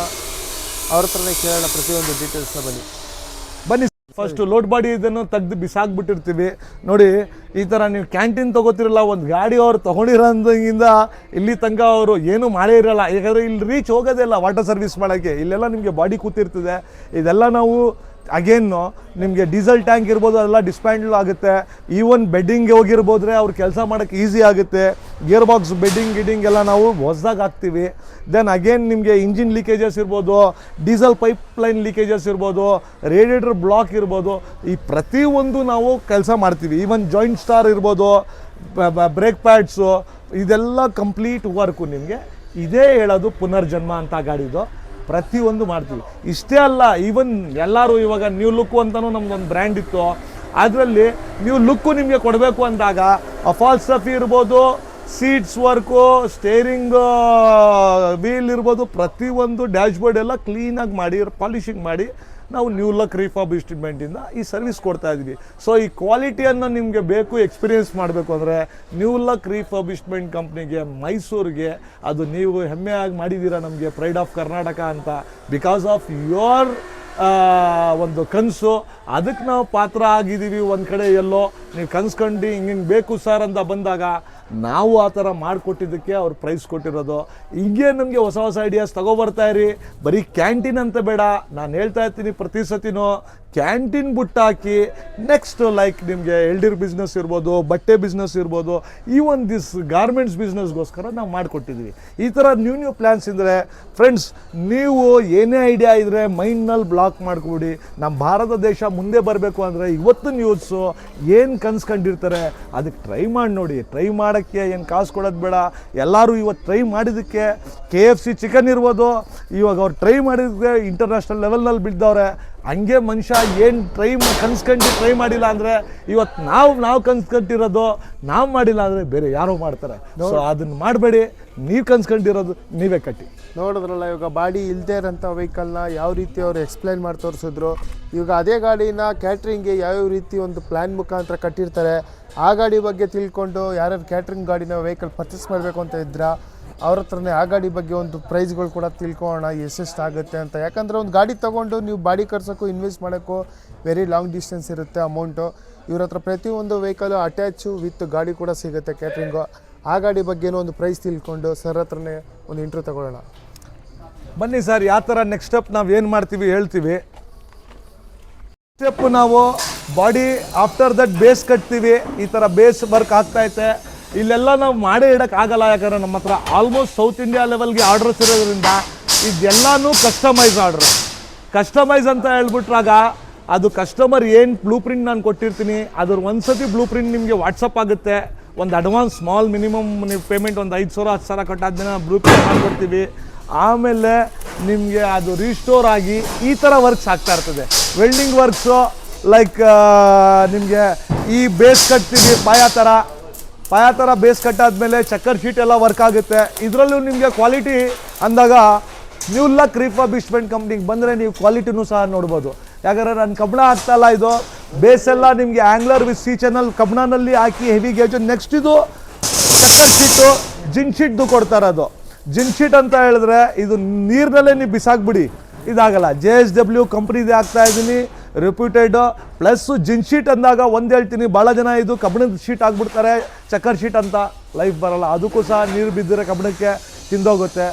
ಅವ್ರ ಹತ್ರನೇ ಕೇಳೋಣ ಪ್ರತಿಯೊಂದು ಡೀಟೇಲ್ಸ್ನ. ಬನ್ನಿ. ಫಸ್ಟ್ ಲೋಡ್ ಬಾಡಿ ಇದನ್ನು ತೆಗ್ದು ಬಿಸಾಕ್ಬಿಟ್ಟಿರ್ತೀವಿ ನೋಡಿ. ಈ ಥರ ನೀವು ಕ್ಯಾಂಟೀನ್ ತೊಗೋತಿರಲ್ಲ, ಒಂದು ಗಾಡಿ ಅವ್ರು ತೊಗೊಂಡಿರೋದ್ರಿಂದ ಇಲ್ಲಿ ತನಕ ಅವರು ಏನೂ ಮಾಡೇ ಇರಲ್ಲ. ಯಾಕಂದರೆ ಇಲ್ಲಿ ರೀಚ್ ಹೋಗೋದೇ ಇಲ್ಲ ವಾಟರ್ ಸರ್ವಿಸ್ ಮಾಡೋಕ್ಕೆ. ಇಲ್ಲೆಲ್ಲ ನಿಮಗೆ ಬಾಡಿ ಕೂತಿರ್ತದೆ. ಇದೆಲ್ಲ ನಾವು ಅಗೇನು ನಿಮಗೆ ಡೀಸೆಲ್ ಟ್ಯಾಂಕ್ ಇರ್ಬೋದು, ಅದೆಲ್ಲ ಡಿಸ್ಪ್ಯಾಂಡಲ್ ಆಗುತ್ತೆ. ಈವನ್ ಬೆಡ್ಡಿಂಗ್ಗೆ ಹೋಗಿರ್ಬೋದ್ರೆ ಅವ್ರು ಕೆಲಸ ಮಾಡೋಕ್ಕೆ ಈಸಿ ಆಗುತ್ತೆ. ಗೇರ್ ಬಾಕ್ಸ್ ಬೆಡ್ಡಿಂಗ್ ಎಲ್ಲ ನಾವು ಹೊಸ್ದಾಗಿ ಹಾಕ್ತೀವಿ. ದೆನ್ ಅಗೇನ್ ನಿಮಗೆ ಇಂಜಿನ್ ಲೀಕೇಜಸ್ ಇರ್ಬೋದು, ಡೀಸೆಲ್ ಪೈಪ್ಲೈನ್ ಲೀಕೇಜಸ್ ಇರ್ಬೋದು, ರೇಡಿಯೇಟರ್ ಬ್ಲಾಕ್ ಇರ್ಬೋದು, ಈ ಪ್ರತಿಯೊಂದು ನಾವು ಕೆಲಸ ಮಾಡ್ತೀವಿ. ಈವನ್ ಜಾಯಿಂಟ್ ಸ್ಟಾರ್ ಇರ್ಬೋದು, ಬ್ರೇಕ್ ಪ್ಯಾಡ್ಸು, ಇದೆಲ್ಲ ಕಂಪ್ಲೀಟ್ ವರ್ಕು ನಿಮಗೆ ಇದೇ ಹೇಳೋದು ಪುನರ್ಜನ್ಮ ಅಂತ ಗಾಡಿದು. ಪ್ರತಿಯೊಂದು ಮಾಡ್ತೀವಿ. ಇಷ್ಟೇ ಅಲ್ಲ, ಈವನ್ ಎಲ್ಲರೂ ಇವಾಗ ನ್ಯೂ ಲುಕ್ಕು ಅಂತಲೂ ನಮ್ದೊಂದು ಬ್ರ್ಯಾಂಡ್ ಇತ್ತು. ಅದರಲ್ಲಿ ನ್ಯೂ ಲುಕ್ಕು ನಿಮಗೆ ಕೊಡಬೇಕು ಅಂದಾಗ ಅಫಾಲ್ಸ್ಟಫಿ ಇರ್ಬೋದು, ಸೀಟ್ಸ್ ವರ್ಕು, ಸ್ಟೇರಿಂಗ್ ವೀಲ್ ಇರ್ಬೋದು, ಪ್ರತಿಯೊಂದು ಡ್ಯಾಶ್ಬೋರ್ಡ್ ಎಲ್ಲ ಕ್ಲೀನಾಗಿ ಮಾಡಿ ಪಾಲಿಷಿಂಗ್ ಮಾಡಿ ನಾವು ನ್ಯೂ ಲುಕ್ ರಿಫರ್ಬಿಶ್ಮೆಂಟಿಂದ ಈ ಸರ್ವಿಸ್ ಕೊಡ್ತಾ ಇದ್ವಿ. ಸೊ ಈ ಕ್ವಾಲಿಟಿಯನ್ನು ನಿಮಗೆ ಬೇಕು ಎಕ್ಸ್ಪೀರಿಯೆನ್ಸ್ ಮಾಡಬೇಕು ಅಂದರೆ ನ್ಯೂ ಲುಕ್ ರಿಫರ್ಬಿಶ್ಮೆಂಟ್ ಕಂಪ್ನಿಗೆ, ಮೈಸೂರಿಗೆ ಅದು ನೀವು ಹೆಮ್ಮೆಯಾಗಿ ಮಾಡಿದ್ದೀರಾ ನಮಗೆ ಪ್ರೈಡ್ ಆಫ್ ಕರ್ನಾಟಕ ಅಂತ. ಬಿಕಾಸ್ ಆಫ್ ಯೋರ್ ಒಂದು ಕನಸು, ಅದಕ್ಕೆ ನಾವು ಪಾತ್ರ ಆಗಿದ್ದೀವಿ. ಒಂದು ಕಡೆ ಎಲ್ಲೋ ನೀವು ಕನ್ಸ್ಕೊಂಡು ಹಿಂಗೆ ಬೇಕು ಸರ್ ಅಂತ ಬಂದಾಗ ನಾವು ಆ ಥರ ಮಾಡಿಕೊಟ್ಟಿದ್ದಕ್ಕೆ ಅವ್ರು ಪ್ರೈಸ್ ಕೊಟ್ಟಿರೋದು. ಹೀಗೆ ನಮಗೆ ಹೊಸ ಹೊಸ ಐಡಿಯಾಸ್ ತೊಗೊಬರ್ತಾಯಿರಿ. ಬರೀ ಕ್ಯಾಂಟೀನ್ ಅಂತ ಬೇಡ, ನಾನು ಹೇಳ್ತಾ ಇರ್ತೀನಿ ಪ್ರತಿ ಸತಿನೂ ಕ್ಯಾಂಟೀನ್ ಬಿಟ್ಟಾಕಿ ನೆಕ್ಸ್ಟ್ ಲೈಕ್ ನಿಮಗೆ ಎಲ್ಡಿರ್ ಬಿಸ್ನೆಸ್ ಇರ್ಬೋದು, ಬಟ್ಟೆ ಬಿಸ್ನೆಸ್ ಇರ್ಬೋದು, ಈವನ್ ದಿಸ್ ಗಾರ್ಮೆಂಟ್ಸ್ ಬಿಸ್ನೆಸ್ಗೋಸ್ಕರ ನಾವು ಮಾಡಿಕೊಟ್ಟಿದ್ವಿ. ಈ ಥರ ನ್ಯೂ ಪ್ಲ್ಯಾನ್ಸ್ ಇದ್ದರೆ ಫ್ರೆಂಡ್ಸ್, ನೀವು ಏನೇ ಐಡಿಯಾ ಇದ್ದರೆ ಮೈಂಡ್ನಲ್ಲಿ ಬ್ಲಾಕ್ ಮಾಡ್ಕೊಬಿಡಿ. ನಮ್ಮ ಭಾರತ ದೇಶ ಮುಂದೆ ಬರಬೇಕು ಅಂದರೆ ಇವತ್ತು ನ್ಯೂಸು ಏನು ಕನ್ಸ್ಕೊಂಡಿರ್ತಾರೆ ಅದಕ್ಕೆ ಟ್ರೈ ಮಾಡಿ ನೋಡಿ. ಟ್ರೈ ಮಾಡೋಕ್ಕೆ ಏನು ಕಾಸು ಕೊಡೋದು ಬೇಡ. ಎಲ್ಲರೂ ಇವತ್ತು ಟ್ರೈ ಮಾಡಿದ್ದಕ್ಕೆ KFC ಚಿಕನ್ ಇರ್ಬೋದು, ಇವಾಗ ಅವ್ರು ಟ್ರೈ ಮಾಡಿದ್ದಕ್ಕೆ ಇಂಟರ್ನ್ಯಾಷನಲ್ ಲೆವೆಲ್ನಲ್ಲಿ ಬಿದ್ದವ್ರೆ. ಹಂಗೆ ಮನುಷ್ಯ ಏನು ಕನ್ಸ್ಕೊಂಡು ಟ್ರೈ ಮಾಡಿಲ್ಲ ಅಂದರೆ ಇವತ್ತು ನಾವು ಕನ್ಸ್ಕೊಂಡಿರೋದು ನಾವು ಮಾಡಿಲ್ಲ ಅಂದರೆ ಬೇರೆ ಯಾರೋ ಮಾಡ್ತಾರೆ. ಸೊ ಅದನ್ನು ಮಾಡಬೇಡಿ. ನೀವು ಕನ್ಸ್ಕೊಂಡಿರೋದು ನೀವೇ ಕಟ್ಟಿ. ನೋಡಿದ್ರಲ್ಲ, ಇವಾಗ ಬಾಡಿ ಇಲ್ಲದೇ ಇರೋಂಥ ವೆಹಿಕಲ್ನ ಯಾವ ರೀತಿ ಅವರು ಎಕ್ಸ್ಪ್ಲೈನ್ ಮಾಡಿ ತೋರಿಸಿದ್ರು. ಇವಾಗ ಅದೇ ಗಾಡಿನ ಕ್ಯಾಟ್ರಿಂಗ್ಗೆ ಯಾವ್ಯಾವ ರೀತಿ ಒಂದು ಪ್ಲ್ಯಾನ್ ಮುಖಾಂತರ ಕಟ್ಟಿರ್ತಾರೆ. ಆ ಗಾಡಿ ಬಗ್ಗೆ ತಿಳ್ಕೊಂಡು ಯಾರ್ಯಾರು ಕ್ಯಾಟ್ರಿಂಗ್ ಗಾಡಿನ ವೆಹಿಕಲ್ ಪರ್ಚೇಸ್ ಮಾಡಬೇಕು ಅಂತ ಇದ್ರೆ ಅವ್ರ ಹತ್ರನೇ ಆ ಗಾಡಿ ಬಗ್ಗೆ ಒಂದು ಪ್ರೈಸ್ಗಳು ಕೂಡ ತಿಳ್ಕೊಳ್ಳೋಣ ಎಷ್ಟೆಷ್ಟಾಗುತ್ತೆ ಅಂತ. ಯಾಕಂದರೆ ಒಂದು ಗಾಡಿ ತೊಗೊಂಡು ನೀವು ಬಾಡಿ ಕರ್ಸೋಕ್ಕೂ ಇನ್ವೆಸ್ಟ್ ಮಾಡೋಕ್ಕೂ ವೆರಿ ಲಾಂಗ್ ಡಿಸ್ಟೆನ್ಸ್ ಇರುತ್ತೆ ಅಮೌಂಟು. ಇವ್ರ ಹತ್ರ ಪ್ರತಿಯೊಂದು ವೆಹಿಕಲು ಅಟ್ಯಾಚು ವಿತ್ ಗಾಡಿ ಕೂಡ ಸಿಗುತ್ತೆ ಕ್ಯಾಟ್ರಿಂಗು. ಆ ಗಾಡಿ ಬಗ್ಗೆನೂ ಒಂದು ಪ್ರೈಸ್ ತಿಳ್ಕೊಂಡು ಸರ್ ಹತ್ರನೇ ಒಂದು ಇಂಟ್ರ್ಯೂ ತಗೊಳ್ಳೋಣ. ಬನ್ನಿ ಸರ್, ಯಾವ ಥರ ನೆಕ್ಸ್ಟ್ ಸ್ಟೆಪ್ ನಾವು ಏನು ಮಾಡ್ತೀವಿ ಹೇಳ್ತೀವಿ. ಸ್ಟೆಪ್ ನಾವು ಬಾಡಿ ಆಫ್ಟರ್ ದಟ್ ಬೇಸ್ ಕಟ್ತೀವಿ. ಈ ಥರ ಬೇಸ್ ವರ್ಕ್ ಆಗ್ತೈತೆ. ಇಲ್ಲೆಲ್ಲ ನಾವು ಮಾಡೇ ಇಡೋಕ್ಕಾಗಲ್ಲ, ಯಾಕಂದರೆ ನಮ್ಮ ಹತ್ರ ಆಲ್ಮೋಸ್ಟ್ ಸೌತ್ ಇಂಡಿಯಾ ಲೆವೆಲ್ಗೆ ಆರ್ಡರ್ಸ್ ಇರೋದ್ರಿಂದ ಇದೆಲ್ಲನೂ ಕಸ್ಟಮೈಸ್ ಅಂತ ಹೇಳ್ಬಿಟ್ರಾಗ ಅದು ಕಸ್ಟಮರ್ ಏನು ಬ್ಲೂ ಪ್ರಿಂಟ್ ನಾನು ಕೊಟ್ಟಿರ್ತೀನಿ ಅದ್ರ ಒಂದ್ಸತಿ ಬ್ಲೂ ಪ್ರಿಂಟ್ ನಿಮಗೆ ವಾಟ್ಸಪ್ ಆಗುತ್ತೆ. ಒಂದು ಅಡ್ವಾನ್ಸ್ ಸ್ಮಾಲ್ ಮಿನಿಮಮ್ ನೀವು ಪೇಮೆಂಟ್ ಒಂದು 5,000 10,000 ಕಟ್ಟಾದ್ಮೇಲೆ ಬ್ಲೂ ಪ್ರಿಂಟ್ ಮಾಡಿಕೊಡ್ತೀವಿ. ಆಮೇಲೆ ನಿಮಗೆ ಅದು ರೀಸ್ಟೋರ್ ಆಗಿ ಈ ಥರ ವರ್ಕ್ಸ್ ಆಗ್ತಾ ಇರ್ತದೆ. ವೆಲ್ಡಿಂಗ್ ವರ್ಕ್ಸು ಲೈಕ್ ನಿಮಗೆ ಈ ಬೇಸ್ ಕಟ್ತೀವಿ ಪಾಯ ಥರ ಬೇಸ್ ಕಟ್ಟಾದ್ಮೇಲೆ ಚಕ್ಕರ್ ಶೀಟ್ ಎಲ್ಲ ವರ್ಕ್ ಆಗುತ್ತೆ. ಇದರಲ್ಲೂ ನಿಮಗೆ ಕ್ವಾಲಿಟಿ ಅಂದಾಗ ನ್ಯೂ ಲಕ್ ರಿಫರ್ಬಿಶ್ಮೆಂಟ್ ಕಂಪ್ನಿಗೆ ಬಂದರೆ ನೀವು ಕ್ವಾಲಿಟಿನೂ ಸಹ ನೋಡ್ಬೋದು. ಯಾಕಂದರೆ ನನ್ನ ಕಬ್ಬಣ ಆಗ್ತಾಯಿಲ್ಲ, ಇದು ಬೇಸೆಲ್ಲ ನಿಮಗೆ ಆ್ಯಂಗ್ಲರ್ ವಿತ್ ಸಿ ಚಾನಲ್ ಕಬ್ಬಣನಲ್ಲಿ ಹಾಕಿ ಹೆವಿ ಗೇಜು. ನೆಕ್ಸ್ಟ್ ಇದು ಚಕ್ಕರ್ ಶೀಟು ಜಿನ್ ಶೀಟ್ದು ಕೊಡ್ತಾರದು. ಜಿನ್ ಶೀಟ್ ಅಂತ ಹೇಳಿದ್ರೆ ಇದು ನೀರಿನಲ್ಲೇ ನೀವು ಬಿಸಾಕ್ಬಿಡಿ, ಇದಾಗಲ್ಲ. JSW ಕಂಪ್ನಿದೇ ಆಗ್ತಾ ಇದ್ದೀನಿ, ರೆಪ್ಯೂಟೆಡ್. ಪ್ಲಸ್ಸು ಜಿನ್ ಶೀಟ್ ಅಂದಾಗ ಒಂದು ಹೇಳ್ತೀನಿ, ಭಾಳ ಜನ ಇದು ಕಬ್ಬಣದ ಶೀಟ್ ಆಗಿಬಿಡ್ತಾರೆ, ಚಕ್ಕರ್ ಶೀಟ್ ಅಂತ ಲೈಫ್ ಬರೋಲ್ಲ. ಅದಕ್ಕೂ ಸಹ ನೀರು ಬಿದ್ದರೆ ಕಬ್ಬಣಕ್ಕೆ ತಿಂದೋಗುತ್ತೆ.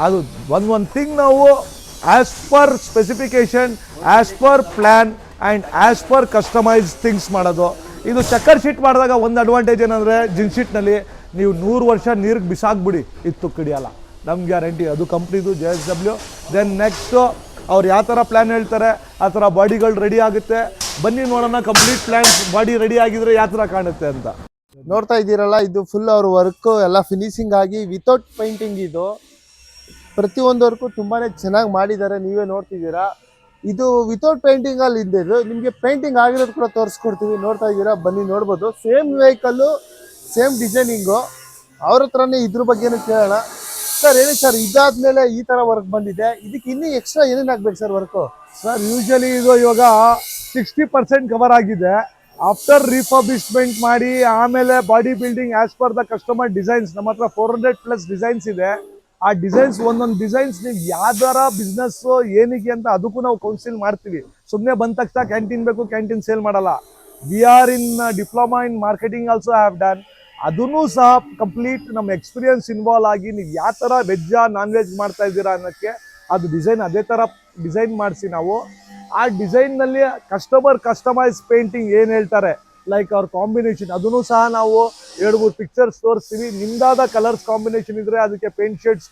ಅದು ಒಂದು ಥಿಂಗ್ ನಾವು as per specification, as per plan and as per customise things ಮಾಡೋದು. ಇದು ಚಕ್ಕರ್ ಶೀಟ್ ಮಾಡಿದಾಗ ಒಂದು ಅಡ್ವಾಂಟೇಜ್ ಏನಂದರೆ ಜಿನ್ ಶೀಟ್ನಲ್ಲಿ ನೀವು 100 ವರ್ಷ ನೀರಿಗೆ ಬಿಸಾಕ್ಬಿಡಿ, ಇದು ಕಡಿಯಲ್ಲ, ನಮ್ಗೆ ಗ್ಯಾರಂಟಿ. ಅದು ಕಂಪ್ನಿದು JSW. ದೆನ್ ನೆಕ್ಸ್ಟು ಅವ್ರು ಯಾವ ಥರ ಪ್ಲ್ಯಾನ್ ಹೇಳ್ತಾರೆ ಆ ಥರ ಬಾಡಿಗಳು ರೆಡಿ ಆಗುತ್ತೆ. ಬನ್ನಿ ನೋಡೋಣ ಕಂಪ್ಲೀಟ್ ಪ್ಲ್ಯಾನ್ ಬಾಡಿ ರೆಡಿ ಆಗಿದ್ರೆ ಯಾವ ಥರ ಕಾಣುತ್ತೆ ಅಂತ. ನೋಡ್ತಾ ಇದ್ದೀರಲ್ಲ, ಇದು ಫುಲ್ ಅವ್ರ ವರ್ಕು ಎಲ್ಲ ಫಿನಿಶಿಂಗ್ ಆಗಿ ವಿತೌಟ್ ಪೇಂಟಿಂಗ್. ಇದು ಪ್ರತಿಯೊಂದು ವರ್ಕು ತುಂಬಾ ಚೆನ್ನಾಗಿ ಮಾಡಿದ್ದಾರೆ, ನೀವೇ ನೋಡ್ತಿದ್ದೀರಾ. ಇದು ವಿತೌಟ್ ಪೇಂಟಿಂಗಲ್ಲಿ ಇದ್ದಿದ್ದು, ನಿಮಗೆ ಪೇಂಟಿಂಗ್ ಆಗಿರೋದು ಕೂಡ ತೋರಿಸ್ಕೊಡ್ತೀವಿ. ನೋಡ್ತಾ ಇದ್ದೀರಾ, ಬನ್ನಿ ನೋಡ್ಬೋದು. Same vehicle same designing. ಅವ್ರ ಹತ್ರನೇ ಇದ್ರ ಬಗ್ಗೆನೂ ಕೇಳೋಣ. ಸರ್ ಹೇಳಿ ಸರ್, ಇದಾದ್ಮೇಲೆ ಈ ಥರ ವರ್ಕ್ ಬಂದಿದೆ, ಇದಕ್ಕೆ ಇನ್ನೂ ಎಕ್ಸ್ಟ್ರಾ ಏನೇನು ಆಗ್ಬೇಕು ಸರ್ ವರ್ಕು? ಸರ್ ಯೂಶಲಿ ಇದು ಇವಾಗ 60% ಕವರ್ ಆಗಿದೆ. ಆಫ್ಟರ್ ರಿಫರ್ಬಿಶ್ಮೆಂಟ್ ಮಾಡಿ ಆಮೇಲೆ body building as per the customer designs ನಮ್ಮ ಹತ್ರ 400+ ಡಿಸೈನ್ಸ್ ಇದೆ. ಆ ಡಿಸೈನ್ಸ್ ಒಂದೊಂದು ಡಿಸೈನ್ಸ್ ನೀವು ಯಾವ್ದಾರ ಬಿಸ್ನೆಸ್ ಏನಿಗೆ ಅಂತ ಅದಕ್ಕೂ ನಾವು ಕೌನ್ಸಿಲ್ ಮಾಡ್ತೀವಿ. ಸುಮ್ಮನೆ ಬಂದ ತಕ್ಷಣ ಕ್ಯಾಂಟೀನ್ ಬೇಕು ಕ್ಯಾಂಟೀನ್ ಸೇಲ್ ಮಾಡಲ್ಲ. We are in diploma in marketing also have done. ಅದನ್ನು ಸಹ ಕಂಪ್ಲೀಟ್ ನಮ್ಮ ಎಕ್ಸ್ಪೀರಿಯನ್ಸ್ ಇನ್ವಾಲ್ವ್ ಆಗಿ ನೀವು ಯಾವ ಥರ ವೆಜ್ಜಾ ನಾನ್ ವೆಜ್ ಮಾಡ್ತಾ ಇದ್ದೀರಾ ಅನ್ನೋಕ್ಕೆ ಅದು ಡಿಸೈನ್ ಅದೇ ಥರ ಡಿಸೈನ್ ಮಾಡಿಸಿ ನಾವು ಆ ಡಿಸೈನ್ನಲ್ಲಿ ಕಸ್ಟಮೈಸ್ ಪೇಂಟಿಂಗ್ ಏನು ಹೇಳ್ತಾರೆ ಲೈಕ್ ಅವ್ರ ಕಾಂಬಿನೇಷನ್ ಅದನ್ನು ಸಹ ನಾವು 2-3 ಪಿಕ್ಚರ್ಸ್ ತೋರಿಸ್ತೀವಿ. ನಿಮ್ದಾದ ಕಲರ್ಸ್ ಕಾಂಬಿನೇಷನ್ ಇದ್ದರೆ ಅದಕ್ಕೆ ಪೇಂಟ್ ಶೇಡ್ಸ್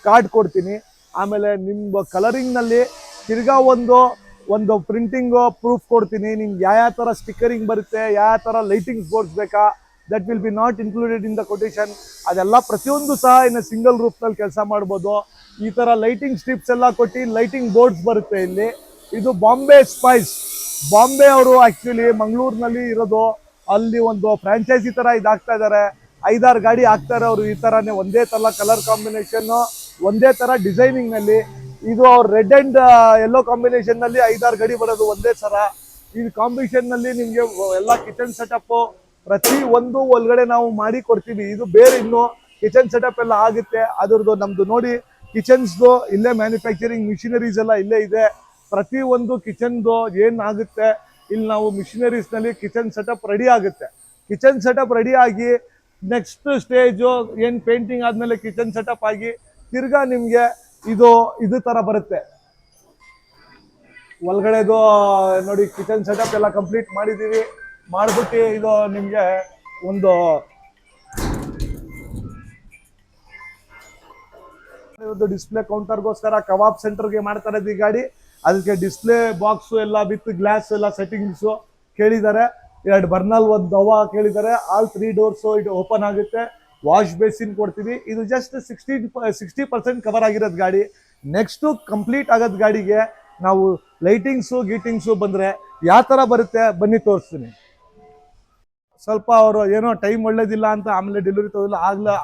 ಕಾರ್ಡ್ ಕೊಡ್ತೀನಿ. ಆಮೇಲೆ ನಿಮ್ಮ ಕಲರಿಂಗ್ನಲ್ಲಿ ತಿರ್ಗಾ ಒಂದು ಪ್ರಿಂಟಿಂಗು ಪ್ರೂಫ್ ಕೊಡ್ತೀನಿ. ನಿಮ್ಗೆ ಯಾವ ಥರ ಸ್ಟಿಕ್ಕರಿಂಗ್ ಬರುತ್ತೆ, ಯಾವ ಥರ ಲೈಟಿಂಗ್ಸ್ ಬೋರ್ಡ್ಸ್ ಬೇಕಾ, that will be not included in the quotation. ಅದೆಲ್ಲ ಪ್ರತಿಯೊಂದು ಸಹ ಇನ್ನು ಸಿಂಗಲ್ ರೂಫ್ನಲ್ಲಿ ಕೆಲಸ ಮಾಡ್ಬೋದು. ಈ ಥರ ಲೈಟಿಂಗ್ ಸ್ಟ್ರಿಪ್ಸ್ ಎಲ್ಲ ಕೊಟ್ಟು ಲೈಟಿಂಗ್ ಬೋರ್ಡ್ಸ್ ಬರುತ್ತೆ ಇಲ್ಲಿ. ಇದು ಬಾಂಬೆ ಸ್ಪೈಸ್. ಬಾಂಬೆ ಅವರು ಆ್ಯಕ್ಚುಲಿ ಮಂಗಳೂರಿನಲ್ಲಿ ಇರೋದು. ಅಲ್ಲಿ ಒಂದು ಫ್ರಾಂಚೈಸಿ ಥರ ಇದಾಗ್ತಾ ಇದ್ದಾರೆ. 5-6 ಗಾಡಿ ಹಾಕ್ತಾರೆ ಅವರು ಈ ಥರನೇ ಒಂದೇ ಥರ ಕಲರ್ ಕಾಂಬಿನೇಷನ್ನು, ಒಂದೇ ಥರ ಡಿಸೈನಿಂಗ್ನಲ್ಲಿ. ಇದು ಅವ್ರ ರೆಡ್ ಆ್ಯಂಡ್ ಯೆಲ್ಲೋ ಕಾಂಬಿನೇಷನ್ನಲ್ಲಿ 5-6 ಗಾಡಿ ಬರೋದು ಒಂದೇ ಥರ. ಈ ಕಾಂಬಿನೇಷನ್ನಲ್ಲಿ ನಿಮಗೆ ಎಲ್ಲ ಕಿಚನ್ ಸೆಟಪ್ಪು ಪ್ರತಿ ಒಂದು ಒಳಗಡೆ ನಾವು ಮಾಡಿ ಕೊಡ್ತೀವಿ. ಇದು ಬೇರೆ ಇನ್ನು ಕಿಚನ್ ಸೆಟಪ್ ಎಲ್ಲ ಆಗುತ್ತೆ. ಅದ್ರದ್ದು ನಮ್ಮದು ನೋಡಿ ಕಿಚನ್ಸ್ದು ಇಲ್ಲೇ ಮ್ಯಾನುಫ್ಯಾಕ್ಚರಿಂಗ್ ಮಿಷಿನರೀಸ್ ಎಲ್ಲ ಇಲ್ಲೇ ಇದೆ. ಪ್ರತಿ ಒಂದು ಕಿಚನ್ದು ಏನಾಗುತ್ತೆ ಇಲ್ಲಿ ನಾವು ಮಿಷಿನರೀಸ್ನಲ್ಲಿ ಕಿಚನ್ ಸೆಟಪ್ ರೆಡಿ ಆಗುತ್ತೆ. ಕಿಚನ್ ಸೆಟಪ್ ರೆಡಿ ಆಗಿ ನೆಕ್ಸ್ಟ್ ಸ್ಟೇಜು ಏನು ಪೇಂಟಿಂಗ್ ಆದಮೇಲೆ ಕಿಚನ್ ಸೆಟಪ್ ಆಗಿ ತಿರ್ಗಾ ನಿಮಗೆ ಇದು ಥರ ಬರುತ್ತೆ. ಒಳಗಡೆದು ನೋಡಿ ಕಿಚನ್ ಸೆಟಪ್ ಎಲ್ಲ ಕಂಪ್ಲೀಟ್ ಮಾಡಿದ್ದೀವಿ. ಮಾಡಿಬಿಟ್ಟು ಇದು ನಿಮಗೆ ಒಂದು ಡಿಸ್ಪ್ಲೇ ಕೌಂಟರ್ಗೋಸ್ಕರ ಕಬಾಬ್ ಸೆಂಟರ್ಗೆ ಮಾಡ್ತಾ ಇರೋದು ಈ ಗಾಡಿ. ಅದಕ್ಕೆ ಡಿಸ್ಪ್ಲೇ ಬಾಕ್ಸು ಎಲ್ಲ ವಿತ್ ಗ್ಲಾಸ್ ಎಲ್ಲ ಸೆಟ್ಟಿಂಗ್ಸು ಕೇಳಿದ್ದಾರೆ. 2 ಬರ್ನಲ್, 1 ದವಾ ಕೇಳಿದ್ದಾರೆ. ಆಲ್ 3 ಡೋರ್ಸು ಇದು ಓಪನ್ ಆಗುತ್ತೆ. ವಾಶ್ ಬೇಸಿನ್ ಕೊಡ್ತೀವಿ. ಇದು ಜಸ್ಟ್ 60% ಕವರ್ ಆಗಿರೋದು ಗಾಡಿ. ನೆಕ್ಸ್ಟು ಕಂಪ್ಲೀಟ್ ಆಗೋದು ಗಾಡಿಗೆ ನಾವು ಗೀಟಿಂಗ್ಸು ಬಂದರೆ ಯಾವ ಥರ ಬರುತ್ತೆ ಬನ್ನಿ ತೋರಿಸ್ತೀನಿ. ಸ್ವಲ್ಪ ಅವರು ಏನೋ ಟೈಮ್ ಒಳ್ಳೇದಿಲ್ಲ ಅಂತ ಆಮೇಲೆ ಡೆಲಿವರಿ ತಗೋಲ್ಲ.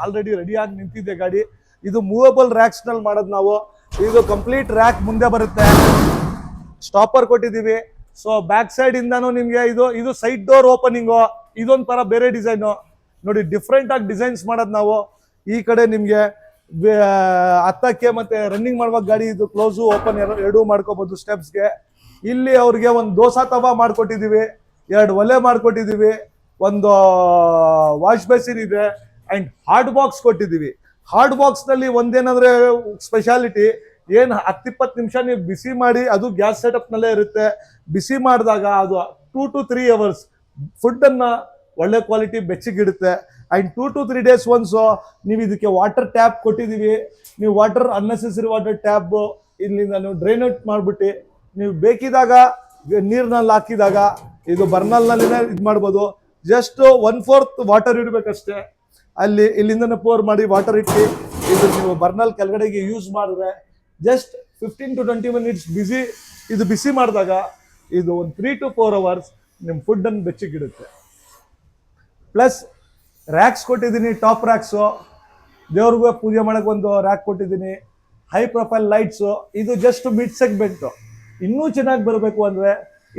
ಆಲ್ರೆಡಿ ರೆಡಿಯಾಗಿ ನಿಂತಿದೆ ಗಾಡಿ. ಇದು ಮೂವಬಲ್ ರ್ಯಾಕ್ಸ್ನಲ್ಲಿ ಮಾಡೋದು ನಾವು. ಇದು ಕಂಪ್ಲೀಟ್ ರ್ಯಾಕ್ ಮುಂದೆ ಬರುತ್ತೆ. ಸ್ಟಾಪರ್ ಕೊಟ್ಟಿದ್ದೀವಿ. ಸೊ ಬ್ಯಾಕ್ ಸೈಡ್ ಇಂದಾನು ನಿಮಗೆ ಇದು ಸೈಡ್ ಡೋರ್ ಓಪನಿಂಗು. ಇದೊಂಥರ ಬೇರೆ ಡಿಸೈನು ನೋಡಿ. ಡಿಫ್ರೆಂಟ್ ಆಗಿ ಡಿಸೈನ್ಸ್ ಮಾಡೋದು ನಾವು. ಈ ಕಡೆ ನಿಮಗೆ ಹತ್ತಕ್ಕೆ ಮತ್ತೆ ರನ್ನಿಂಗ್ ಮಾಡುವಾಗ ಗಾಡಿ ಇದು ಕ್ಲೋಸು ಓಪನ್ ಎರಡೂ ಮಾಡ್ಕೋಬಹುದು ಸ್ಟೆಪ್ಸ್ಗೆ. ಇಲ್ಲಿ ಅವ್ರಿಗೆ ಒಂದು ದೋಸಾ ತವಾ ಮಾಡ್ಕೊಟ್ಟಿದ್ದೀವಿ, 2 ಒಲೆ ಮಾಡ್ಕೊಟ್ಟಿದ್ದೀವಿ, ಒಂದು ವಾಶ್ ಬೇಸಿನ್ ಇದೆ ಅಂಡ್ ಹಾಟ್ ಬಾಕ್ಸ್ ಕೊಟ್ಟಿದ್ದೀವಿ. ಹಾಟ್ ಬಾಕ್ಸ್ನಲ್ಲಿ ಒಂದೇನಂದ್ರೆ ಸ್ಪೆಷಾಲಿಟಿ ಏನು 10-20 ನಿಮಿಷ ನೀವು ಬಿಸಿ ಮಾಡಿ, ಅದು ಗ್ಯಾಸ್ ಸೆಟಪ್ನಲ್ಲೇ ಇರುತ್ತೆ. ಬಿಸಿ ಮಾಡಿದಾಗ ಅದು 2 to 3 hours ಫುಡ್ಡನ್ನು ಒಳ್ಳೆ ಕ್ವಾಲಿಟಿ ಬೆಚ್ಚಗಿಡುತ್ತೆ. ಆ್ಯಂಡ್ 2 to 3 days ಒನ್ಸು ನೀವು ಇದಕ್ಕೆ ವಾಟರ್ ಟ್ಯಾಪ್ ಕೊಟ್ಟಿದ್ದೀವಿ. ನೀವು ಅನ್ನೆಸೆಸರಿ ವಾಟರ್ ಟ್ಯಾಪ್ ಇಲ್ಲಿಂದ ನೀವು ಡ್ರೈನ್ ಔಟ್ ಮಾಡಿಬಿಟ್ಟು ನೀವು ಬೇಕಿದಾಗ ನೀರಿನಲ್ಲಿ ಹಾಕಿದಾಗ ಇದು ಬರ್ನಲ್ನಲ್ಲಿನೇ ಇದು ಮಾಡ್ಬೋದು. ಜಸ್ಟ್ 1/4 ವಾಟರ್ ಇಡಬೇಕಷ್ಟೇ. ಇಲ್ಲಿಂದನೇ ಪೋರ್ ಮಾಡಿ ವಾಟರ್ ಇಟ್ಟು ಇದು ನೀವು ಬರ್ನಲ್ ಕೆಳಗಡೆಗೆ ಯೂಸ್ ಮಾಡಿದ್ರೆ ಜಸ್ಟ್ 15 to 20 minutes ಬಿಸಿ ಮಾಡಿದಾಗ ಇದು ಒಂದು 3 to 4 hours ನಿಮ್ಮ ಫುಡ್ಡನ್ನು ಬೆಚ್ಚಗಿಡುತ್ತೆ. ಪ್ಲಸ್ ರ್ಯಾಕ್ಸ್ ಕೊಟ್ಟಿದ್ದೀನಿ, ಟಾಪ್ ರ್ಯಾಕ್ಸು. ದೇವ್ರಿಗೂ ಪೂಜೆ ಮಾಡೋಕ್ಕೆ ಒಂದು ರ್ಯಾಕ್ ಕೊಟ್ಟಿದ್ದೀನಿ. High profile lights. ಇದು ಜಸ್ಟ್ ಮಿಡ್ ಸೆಗ್ಮೆಂಟು. ಇನ್ನೂ ಚೆನ್ನಾಗಿ ಬರಬೇಕು ಅಂದರೆ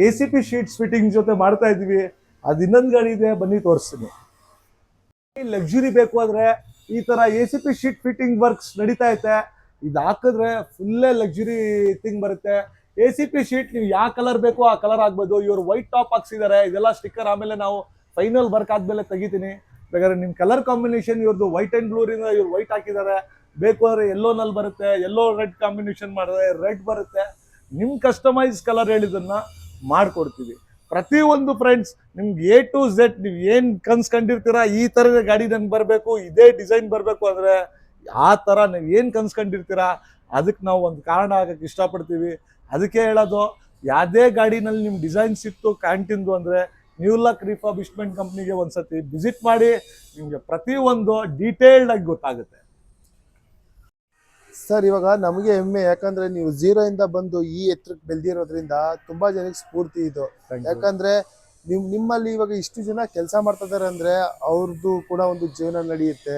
ACP ಶೀಟ್ಸ್ ಫಿಟ್ಟಿಂಗ್ ಜೊತೆ ಮಾಡ್ತಾ ಇದ್ದೀವಿ. ಅದು ಇನ್ನೊಂದು ಗಾಡಿ ಇದೆ, ಬನ್ನಿ ತೋರಿಸ್ತೀನಿ. ಲಕ್ಸುರಿ ಬೇಕು ಅಂದರೆ ಈ ಥರ ACP ಶೀಟ್ ಫಿಟ್ಟಿಂಗ್ ವರ್ಕ್ಸ್ ನಡೀತಾ ಐತೆ. ಇದು ಹಾಕಿದ್ರೆ ಫುಲ್ಲೇ ಲಕ್ಸುರಿ ಥಿಂಗ್ ಬರುತ್ತೆ. ACP ಶೀಟ್ ನೀವು ಯಾವ ಕಲರ್ ಬೇಕೋ ಆ ಕಲರ್ ಆಗ್ಬೋದು. ಇವರು ವೈಟ್ ಟಾಪ್ ಹಾಕ್ಸಿದ್ದಾರೆ. ಇದೆಲ್ಲ ಸ್ಟಿಕ್ಕರ್ ಆಮೇಲೆ ನಾವು ಫೈನಲ್ ವರ್ಕ್ ಆದಮೇಲೆ ತೆಗಿತೀನಿ. ಬೇಕಾದ್ರೆ ನಿಮ್ಮ ಕಲರ್ ಕಾಂಬಿನೇಷನ್ ಇವ್ರದ್ದು ವೈಟ್ ಆ್ಯಂಡ್ ಬ್ಲೂರಿಂದ ಇವ್ರು ವೈಟ್ ಹಾಕಿದ್ದಾರೆ. ಬೇಕು ಅಂದರೆ ಯೆಲ್ಲೋನಲ್ಲಿ ಬರುತ್ತೆ, ಯೆಲ್ಲೋ ರೆಡ್ ಕಾಂಬಿನೇಷನ್ ಮಾಡಿದ್ರೆ ರೆಡ್ ಬರುತ್ತೆ. ನಿಮ್ಮ ಕಸ್ಟಮೈಸ್ ಕಲರ್ ಹೇಳಿದ್ದನ್ನು ಮಾಡಿಕೊಡ್ತೀವಿ. ಪ್ರತಿಯೊಂದು ಫ್ರೆಂಡ್ಸ್ ನಿಮ್ಗೆ A to Z ನೀವು ಏನು ಕನ್ಸ್ಕೊಂಡಿರ್ತೀರಾ, ಈ ಥರದ ಗಾಡಿ ನನ್ಗೆ ಬರಬೇಕು, ಇದೇ ಡಿಸೈನ್ ಬರಬೇಕು ಅಂದರೆ ಆ ಥರ ನೀವು ಏನು ಕನ್ಸ್ಕೊಂಡಿರ್ತೀರಾ ಅದಕ್ಕೆ ನಾವು ಒಂದು ಕಾರಣ ಆಗಕ್ಕೆ ಇಷ್ಟಪಡ್ತೀವಿ. ಅದಕ್ಕೆ ಹೇಳೋದು, ಯಾವುದೇ ಗಾಡಿನಲ್ಲಿ ನಿಮ್ಮ ಡಿಸೈನ್ಸ್ ಇತ್ತು ಕ್ಯಾಂಟೀನ್ದು ಅಂದರೆ ನ್ಯೂ ಲಕ್ ರಿಫರ್ಬಿಶ್ಮೆಂಟ್ ಕಂಪ್ನಿಗೆ ಒಂದ್ಸತಿ ವಿಸಿಟ್ ಮಾಡಿ. ನಿಮಗೆ ಪ್ರತಿಯೊಂದು ಡೀಟೇಲ್ಡ್ ಆಗಿ ಗೊತ್ತಾಗುತ್ತೆ. ಸರ್ ಇವಾಗ ನಮಗೆ ಹೆಮ್ಮೆ, ಯಾಕಂದ್ರೆ ನೀವು 0 ಇಂದ ಬಂದು ಈ ಎತ್ತರಕ್ಕೆ ಬೆಳೆದಿರೋದ್ರಿಂದ ತುಂಬಾ ಜನಕ್ಕೆ ಸ್ಫೂರ್ತಿ ಇದು. ಯಾಕಂದ್ರೆ ನಿಮ್ಮಲ್ಲಿ ಇವಾಗ ಇಷ್ಟು ಜನ ಕೆಲಸ ಮಾಡ್ತಾ ಇದಾರೆ ಅಂದ್ರೆ ಅವ್ರದ್ದು ಕೂಡ ಒಂದು ಜೀವನ ನಡೆಯುತ್ತೆ.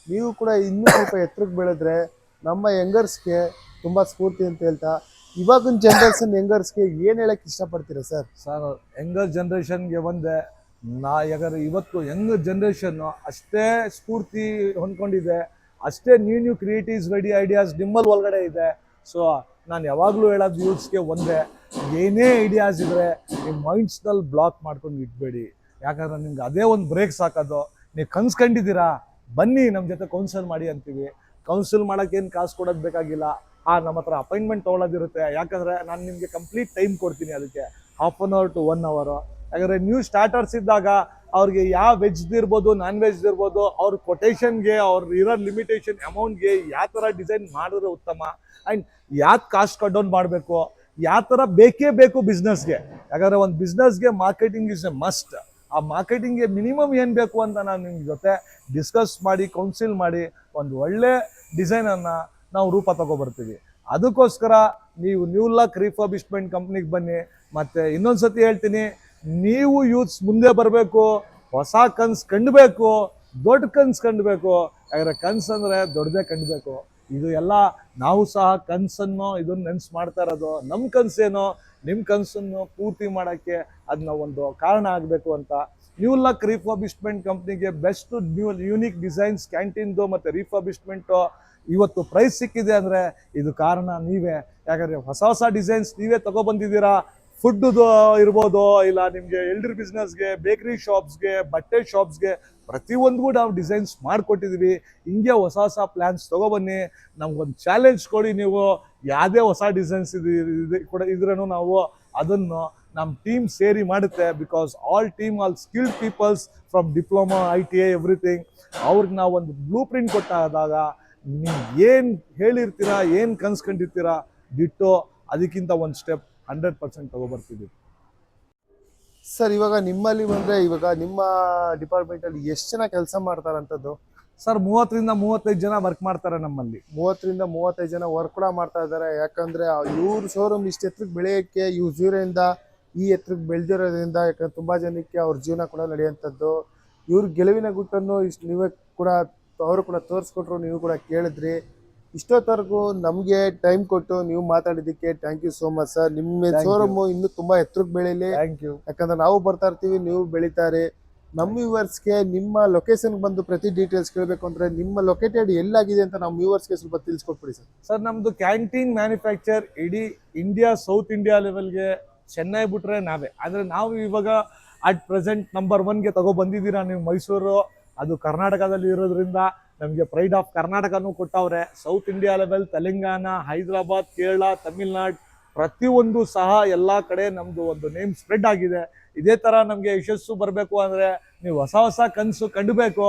ನೀವು ಕೂಡ ಇನ್ನೂ ಸ್ವಲ್ಪ ಎತ್ತರಕ್ಕೆ ಬೆಳೆದ್ರೆ ನಮ್ಮ ಯಂಗರ್ಸ್ಗೆ ತುಂಬಾ ಸ್ಫೂರ್ತಿ ಅಂತ ಹೇಳ್ತಾ, ಇವಾಗಿನ ಜನರೇಷನ್ ಯಂಗರ್ಸ್ಗೆ ಏನು ಹೇಳಕ್ಕೆ ಇಷ್ಟಪಡ್ತೀರಾ ಸರ್? ಯಂಗರ್ ಜನ್ರೇಷನ್ಗೆ ಒಂದೇ ಯಾಕಂದ್ರೆ ಇವತ್ತು ಯಂಗ್ ಜನ್ರೇಷನ್ನು ಅಷ್ಟೇ ಸ್ಫೂರ್ತಿ ಹೊಂದ್ಕೊಂಡಿದೆ. ಅಷ್ಟೇ ನ್ಯೂ ಕ್ರಿಯೇಟಿವ್ಸ್ ರೆಡಿ ಐಡಿಯಾಸ್ ನಿಮ್ಮಲ್ಲಿ ಒಳಗಡೆ ಇದೆ. ಸೊ ನಾನು ಯಾವಾಗಲೂ ಹೇಳೋದು ಯೂತ್ಸ್ಗೆ ಒಂದೇ, ಏನೇ ಐಡಿಯಾಸ್ ಇದ್ರೆ ನಿಮ್ಮ ಮೈಂಡ್ಸ್ನಲ್ಲಿ ಬ್ಲಾಕ್ ಮಾಡ್ಕೊಂಡು ಇಟ್ಬೇಡಿ. ಯಾಕಂದ್ರೆ ನಿಮ್ಗೆ ಅದೇ ಒಂದು ಬ್ರೇಕ್ ಸಾಕೋದು. ನೀವು ಕನ್ಸ್ಕೊಂಡಿದ್ದೀರಾ, ಬನ್ನಿ ನಮ್ಮ ಜೊತೆ ಕೌನ್ಸಿಲ್ ಮಾಡಿ ಅಂತೀವಿ. ಕೌನ್ಸಿಲ್ ಮಾಡೋಕ್ಕೆ ಏನು ಕಾಸು ಕೊಡೋದು ಬೇಕಾಗಿಲ್ಲ. ನಮ್ಮ ಹತ್ರ ಅಪಾಯಿಂಟ್ಮೆಂಟ್ ತೊಗೊಳೋದಿರುತ್ತೆ. ಯಾಕಂದರೆ ನಾನು ನಿಮಗೆ ಕಂಪ್ಲೀಟ್ ಟೈಮ್ ಕೊಡ್ತೀನಿ, ಅದಕ್ಕೆ 1/2 hour to 1 hour. ಯಾಕಂದರೆ ನ್ಯೂ ಸ್ಟಾರ್ಟರ್ಸ್ ಇದ್ದಾಗ ಅವ್ರಿಗೆ ಯಾವ ವೆಜ್ದು ಇರ್ಬೋದು, ನಾನ್ ವೆಜ್ದು ಇರ್ಬೋದು, ಅವ್ರ ಕೊಟೇಶನ್ಗೆ, ಅವ್ರ ಇರೋ ಲಿಮಿಟೇಷನ್ ಅಮೌಂಟ್ಗೆ ಯಾವ ಥರ ಡಿಸೈನ್ ಮಾಡಿದ್ರೆ ಉತ್ತಮ, ಆ್ಯಂಡ್ ಯಾವ್ದು ಕಾಸ್ಟ್ ಕಟ್ ಡೌನ್ ಮಾಡಬೇಕು, ಯಾವ ಥರ ಬೇಕೇ ಬೇಕು ಬಿಸ್ನೆಸ್ಗೆ. ಯಾಕಂದರೆ ಒಂದು ಬಿಸ್ನೆಸ್ಗೆ ಮಾರ್ಕೆಟಿಂಗ್ ಇಸ್ ಎ ಮಸ್ಟ್. ಆ ಮಾರ್ಕೆಟಿಂಗ್ಗೆ ಮಿನಿಮಮ್ ಏನು ಬೇಕು ಅಂತ ನಾನು ನಿಮ್ಮ ಜೊತೆ ಡಿಸ್ಕಸ್ ಮಾಡಿ, ಕೌನ್ಸಿಲ್ ಮಾಡಿ ಒಂದು ಒಳ್ಳೆ ಡಿಸೈನನ್ನು ನಾವು ರೂಪ ತಗೊಬರ್ತೀವಿ. ಅದಕ್ಕೋಸ್ಕರ ನೀವು ನ್ಯೂ ಲಕ್ ರಿಫರ್ಬಿಶ್ಮೆಂಟ್ ಕಂಪ್ನಿಗೆ ಬನ್ನಿ. ಮತ್ತು ಇನ್ನೊಂದು ಸತಿ ಹೇಳ್ತೀನಿ, ನೀವು ಯೂತ್ಸ್ ಮುಂದೆ ಬರಬೇಕು, ಹೊಸ ಕನ್ಸು ಕಂಡಬೇಕು, ದೊಡ್ಡ ಕನ್ಸು ಕಂಡಬೇಕು. ಯಾಕಂದರೆ ಕನ್ಸು ಅಂದರೆ ದೊಡ್ಡದೇ ಕಂಡಬೇಕು. ಇದು ಎಲ್ಲ ನಾವು ಸಹ ಕನಸನ್ನು ಇದನ್ನು ನೆನ್ಸು ಮಾಡ್ತಾ ಇರೋದು. ನಮ್ಮ ಕನಸೇನೋ ನಿಮ್ಮ ಕನಸನ್ನು ಪೂರ್ತಿ ಮಾಡೋಕ್ಕೆ ಅದನ್ನ ಒಂದು ಕಾರಣ ಆಗಬೇಕು ಅಂತ. ನ್ಯೂ ಲಕ್ ರಿಫರ್ಬಿಶ್ಮೆಂಟ್ ಕಂಪ್ನಿಗೆ ಬೆಸ್ಟ್ ಯೂನಿಕ್ ಡಿಸೈನ್ಸ್, ಕ್ಯಾಂಟೀನ್ದು ಮತ್ತು ರಿಫರ್ಬಿಶ್ಮೆಂಟು ಇವತ್ತು ಪ್ರೈಸ್ ಸಿಕ್ಕಿದೆ ಅಂದರೆ ಇದು ಕಾರಣ ನೀವೇ. ಯಾಕಂದರೆ ಹೊಸ ಡಿಸೈನ್ಸ್ ನೀವೇ ತಗೊಬಂದಿದ್ದೀರಾ. ಫುಡ್ದು ಇರ್ಬೋದು, ಇಲ್ಲ ನಿಮಗೆ ಎಲ್ಡರ್ ಬಿಸ್ನೆಸ್ಗೆ, ಬೇಕ್ರಿ ಶಾಪ್ಸ್ಗೆ, ಬಟ್ಟೆ ಶಾಪ್ಸ್ಗೆ, ಪ್ರತಿಯೊಂದಿಗೂ ನಾವು ಡಿಸೈನ್ಸ್ ಮಾಡಿಕೊಟ್ಟಿದ್ದೀವಿ. ಹಿಂಗೆ ಹೊಸ ಪ್ಲ್ಯಾನ್ಸ್ ತೊಗೊಬನ್ನಿ. ನಮ್ಗೊಂದು ಚಾಲೆಂಜ್ ಕೊಡಿ. ನೀವು ಯಾವುದೇ ಹೊಸ ಡಿಸೈನ್ಸ್ ಇದ್ರೂ ನಾವು ಅದನ್ನು ನಮ್ಮ ಟೀಮ್ ಸೇರಿ ಮಾಡುತ್ತೆ. Because all skilled peoples from diploma, ITI, everything. ಅವ್ರಿಗೆ ನಾವು ಒಂದು ಬ್ಲೂ ಪ್ರಿಂಟ್ ಕೊಟ್ಟಾದಾಗ ನೀವು ಏನು ಹೇಳಿರ್ತೀರಾ, ಏನು ಕನ್ಸ್ಕೊಂಡಿರ್ತೀರಾ, ಬಿಟ್ಟು ಅದಕ್ಕಿಂತ ಒಂದು ಸ್ಟೆಪ್ 100% ತಗೊಬರ್ತೀವಿ. ಸರ್, ಇವಾಗ ನಿಮ್ಮಲ್ಲಿ ಬಂದರೆ ಇವಾಗ ನಿಮ್ಮ ಡಿಪಾರ್ಟ್ಮೆಂಟಲ್ಲಿ ಎಷ್ಟು ಜನ ಕೆಲಸ ಮಾಡ್ತಾರಂಥದ್ದು? ಸರ್, 30ರಿಂದ 35 ಜನ ವರ್ಕ್ ಮಾಡ್ತಾರೆ ನಮ್ಮಲ್ಲಿ. 30ರಿಂದ 35 ಜನ ವರ್ಕ್ ಕೂಡ ಮಾಡ್ತಾ ಇದ್ದಾರೆ. ಯಾಕಂದರೆ ಇವ್ರ ಶೋರೂಮ್ ಇಷ್ಟು ಎತ್ತರಕ್ಕೆ ಬೆಳೆಯೋಕ್ಕೆ ಯೂರಿಂದ ಈ ಎತ್ತರಕ್ಕೆ ಬೆಳೆದಿರೋದ್ರಿಂದ, ಯಾಕಂದ್ರೆ ತುಂಬ ಜನಕ್ಕೆ ಅವ್ರ ಜೀವನ ಕೂಡ ನಡೆಯುವಂಥದ್ದು. ಇವ್ರ ಗೆಲುವಿನ ಗುಟ್ಟನ್ನು ಇಷ್ಟು ನೀವೇ ಕೂಡ, ಅವರು ಕೂಡ ತೋರಿಸ್ಕೊಟ್ರು, ನೀವು ಕೂಡ ಕೇಳಿದ್ರಿ. ಇಷ್ಟೊತ್ತವರೆಗೂ ನಮಗೆ ಟೈಮ್ ಕೊಟ್ಟು ನೀವು ಮಾತಾಡಿದ್ದಕ್ಕೆ thank you so much sir. ನಿಮ್ಮ ಶೋರೂಮು ಇನ್ನೂ ತುಂಬ ಎತ್ತರಕ್ಕೆ ಬೆಳೀಲಿ. Thank you. ಯಾಕಂದ್ರೆ ನಾವು ಬರ್ತಾ ಇರ್ತೀವಿ, ನೀವು ಬೆಳೀತಾರೆ. ನಮ್ಮ ವ್ಯೂವರ್ಸ್ಗೆ ನಿಮ್ಮ ಲೊಕೇಶನ್ಗೆ ಬಂದು ಪ್ರತಿ ಡೀಟೇಲ್ಸ್ ಕೇಳಬೇಕು ಅಂದರೆ ನಿಮ್ಮ ಲೊಕೇಟೆಡ್ ಎಲ್ಲಾಗಿದೆ ಅಂತ ನಮ್ಮ ವ್ಯೂವರ್ಸ್ಗೆ ಸ್ವಲ್ಪ ತಿಳಿಸ್ಕೊಟ್ಬಿಡಿ ಸರ್. ಸರ್, ನಮ್ಮದು ಕ್ಯಾಂಟೀನ್ ಮ್ಯಾನುಫ್ಯಾಕ್ಚರ್ ಇಡೀ ಇಂಡಿಯಾ, ಸೌತ್ ಇಂಡಿಯಾ ಲೆವೆಲ್ಗೆ ಚೆನ್ನೈ ಬಿಟ್ರೆ ನಾವೇ. ಆದರೆ ನಾವು ಇವಾಗ ಅಟ್ ಪ್ರೆಸೆಂಟ್ ನಂಬರ್ 1ಗೆ ತಗೊಬಂದಿದ್ದೀರಾ ನೀವು. ಮೈಸೂರು ಅದು ಕರ್ನಾಟಕದಲ್ಲಿ ಇರೋದ್ರಿಂದ ನಮಗೆ ಪ್ರೈಡ್ ಆಫ್ ಕರ್ನಾಟಕನೂ ಕೊಟ್ಟವ್ರೆ. South India level, Telangana, Hyderabad, Kerala, Tamil Nadu, ಪ್ರತಿಯೊಂದು ಸಹ ಎಲ್ಲ ಕಡೆ ನಮ್ಮದು ಒಂದು ನೇಮ್ ಸ್ಪ್ರೆಡ್ ಆಗಿದೆ. ಇದೇ ಥರ ನಮಗೆ ಯಶಸ್ಸು ಬರಬೇಕು ಅಂದರೆ ನೀವು ಹೊಸ ಕನಸು ಕಂಡಬೇಕು.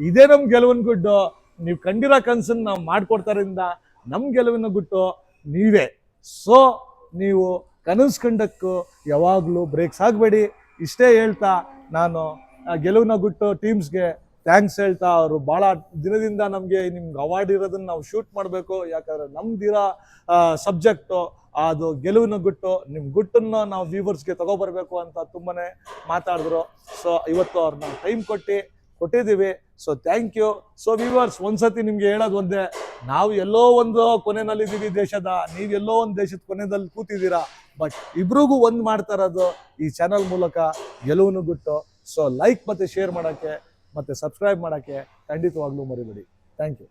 ಇದೇ ನಮ್ಮ ಗೆಲುವಿನ ಗುಟ್ಟು. ನೀವು ಕಂಡಿರೋ ಕನಸನ್ನು ನಾವು ಮಾಡಿಕೊಡ್ತಾರಿಂದ ನಮ್ಮ ಗೆಲುವಿನ ಗುಟ್ಟು ನೀವೇ. ಸೊ ನೀವು ಕನಸು ಕಂಡಕ್ಕೂ ಯಾವಾಗಲೂ ಬ್ರೇಕ್ಸ್ ಆಗಬೇಡಿ. ಇಷ್ಟೇ ಹೇಳ್ತಾ ನಾನು ಗೆಲುವಿನ ಗುಟ್ಟು ಟೀಮ್ಸ್ಗೆ ಥ್ಯಾಂಕ್ಸ್ ಹೇಳ್ತಾ, ಅವರು ಭಾಳ ದಿನದಿಂದ ನಮಗೆ ನಿಮ್ಗೆ ಅವಾರ್ಡ್ ಇರೋದನ್ನು ನಾವು ಶೂಟ್ ಮಾಡಬೇಕು. ಯಾಕಂದರೆ ನಮ್ದಿರೋ ಸಬ್ಜೆಕ್ಟು ಅದು ಗೆಲುವಿನ ಗುಟ್ಟು. ನಿಮ್ಮ ಗುಟ್ಟನ್ನು ನಾವು ವ್ಯೂವರ್ಸ್ಗೆ ತಗೊಬರ್ಬೇಕು ಅಂತ ತುಂಬಾ ಮಾತಾಡಿದ್ರು. ಸೊ ಇವತ್ತು ಅವ್ರನ್ನ ಟೈಮ್ ಕೊಟ್ಟಿದ್ದೀವಿ. So thank you. So viewers, ಒಂದ್ಸತಿ ನಿಮಗೆ ಹೇಳೋದು ಒಂದೇ, ನಾವು ಎಲ್ಲೋ ಒಂದು ಕೊನೆಯಲ್ಲಿದ್ದೀವಿ ದೇಶದ, ನೀವೆಲ್ಲೋ ಒಂದು ದೇಶದ ಕೊನೆಯಲ್ಲಿ ಕೂತಿದ್ದೀರಾ. ಬಟ್ ಇಬ್ರಿಗೂ ಒಂದು ಮಾಡ್ತಾ ಇರೋದು ಈ ಚಾನಲ್ ಮೂಲಕ ಗೆಲುವಿನ ಗುಟ್ಟು. ಸೊ ಲೈಕ್ ಮತ್ತು ಶೇರ್ ಮಾಡೋಕ್ಕೆ ಮತ್ತು ಸಬ್ಸ್ಕ್ರೈಬ್ ಮಾಡೋಕ್ಕೆ ಖಂಡಿತವಾಗ್ಲೂ ಮರಿಬೇಡಿ. Thank you.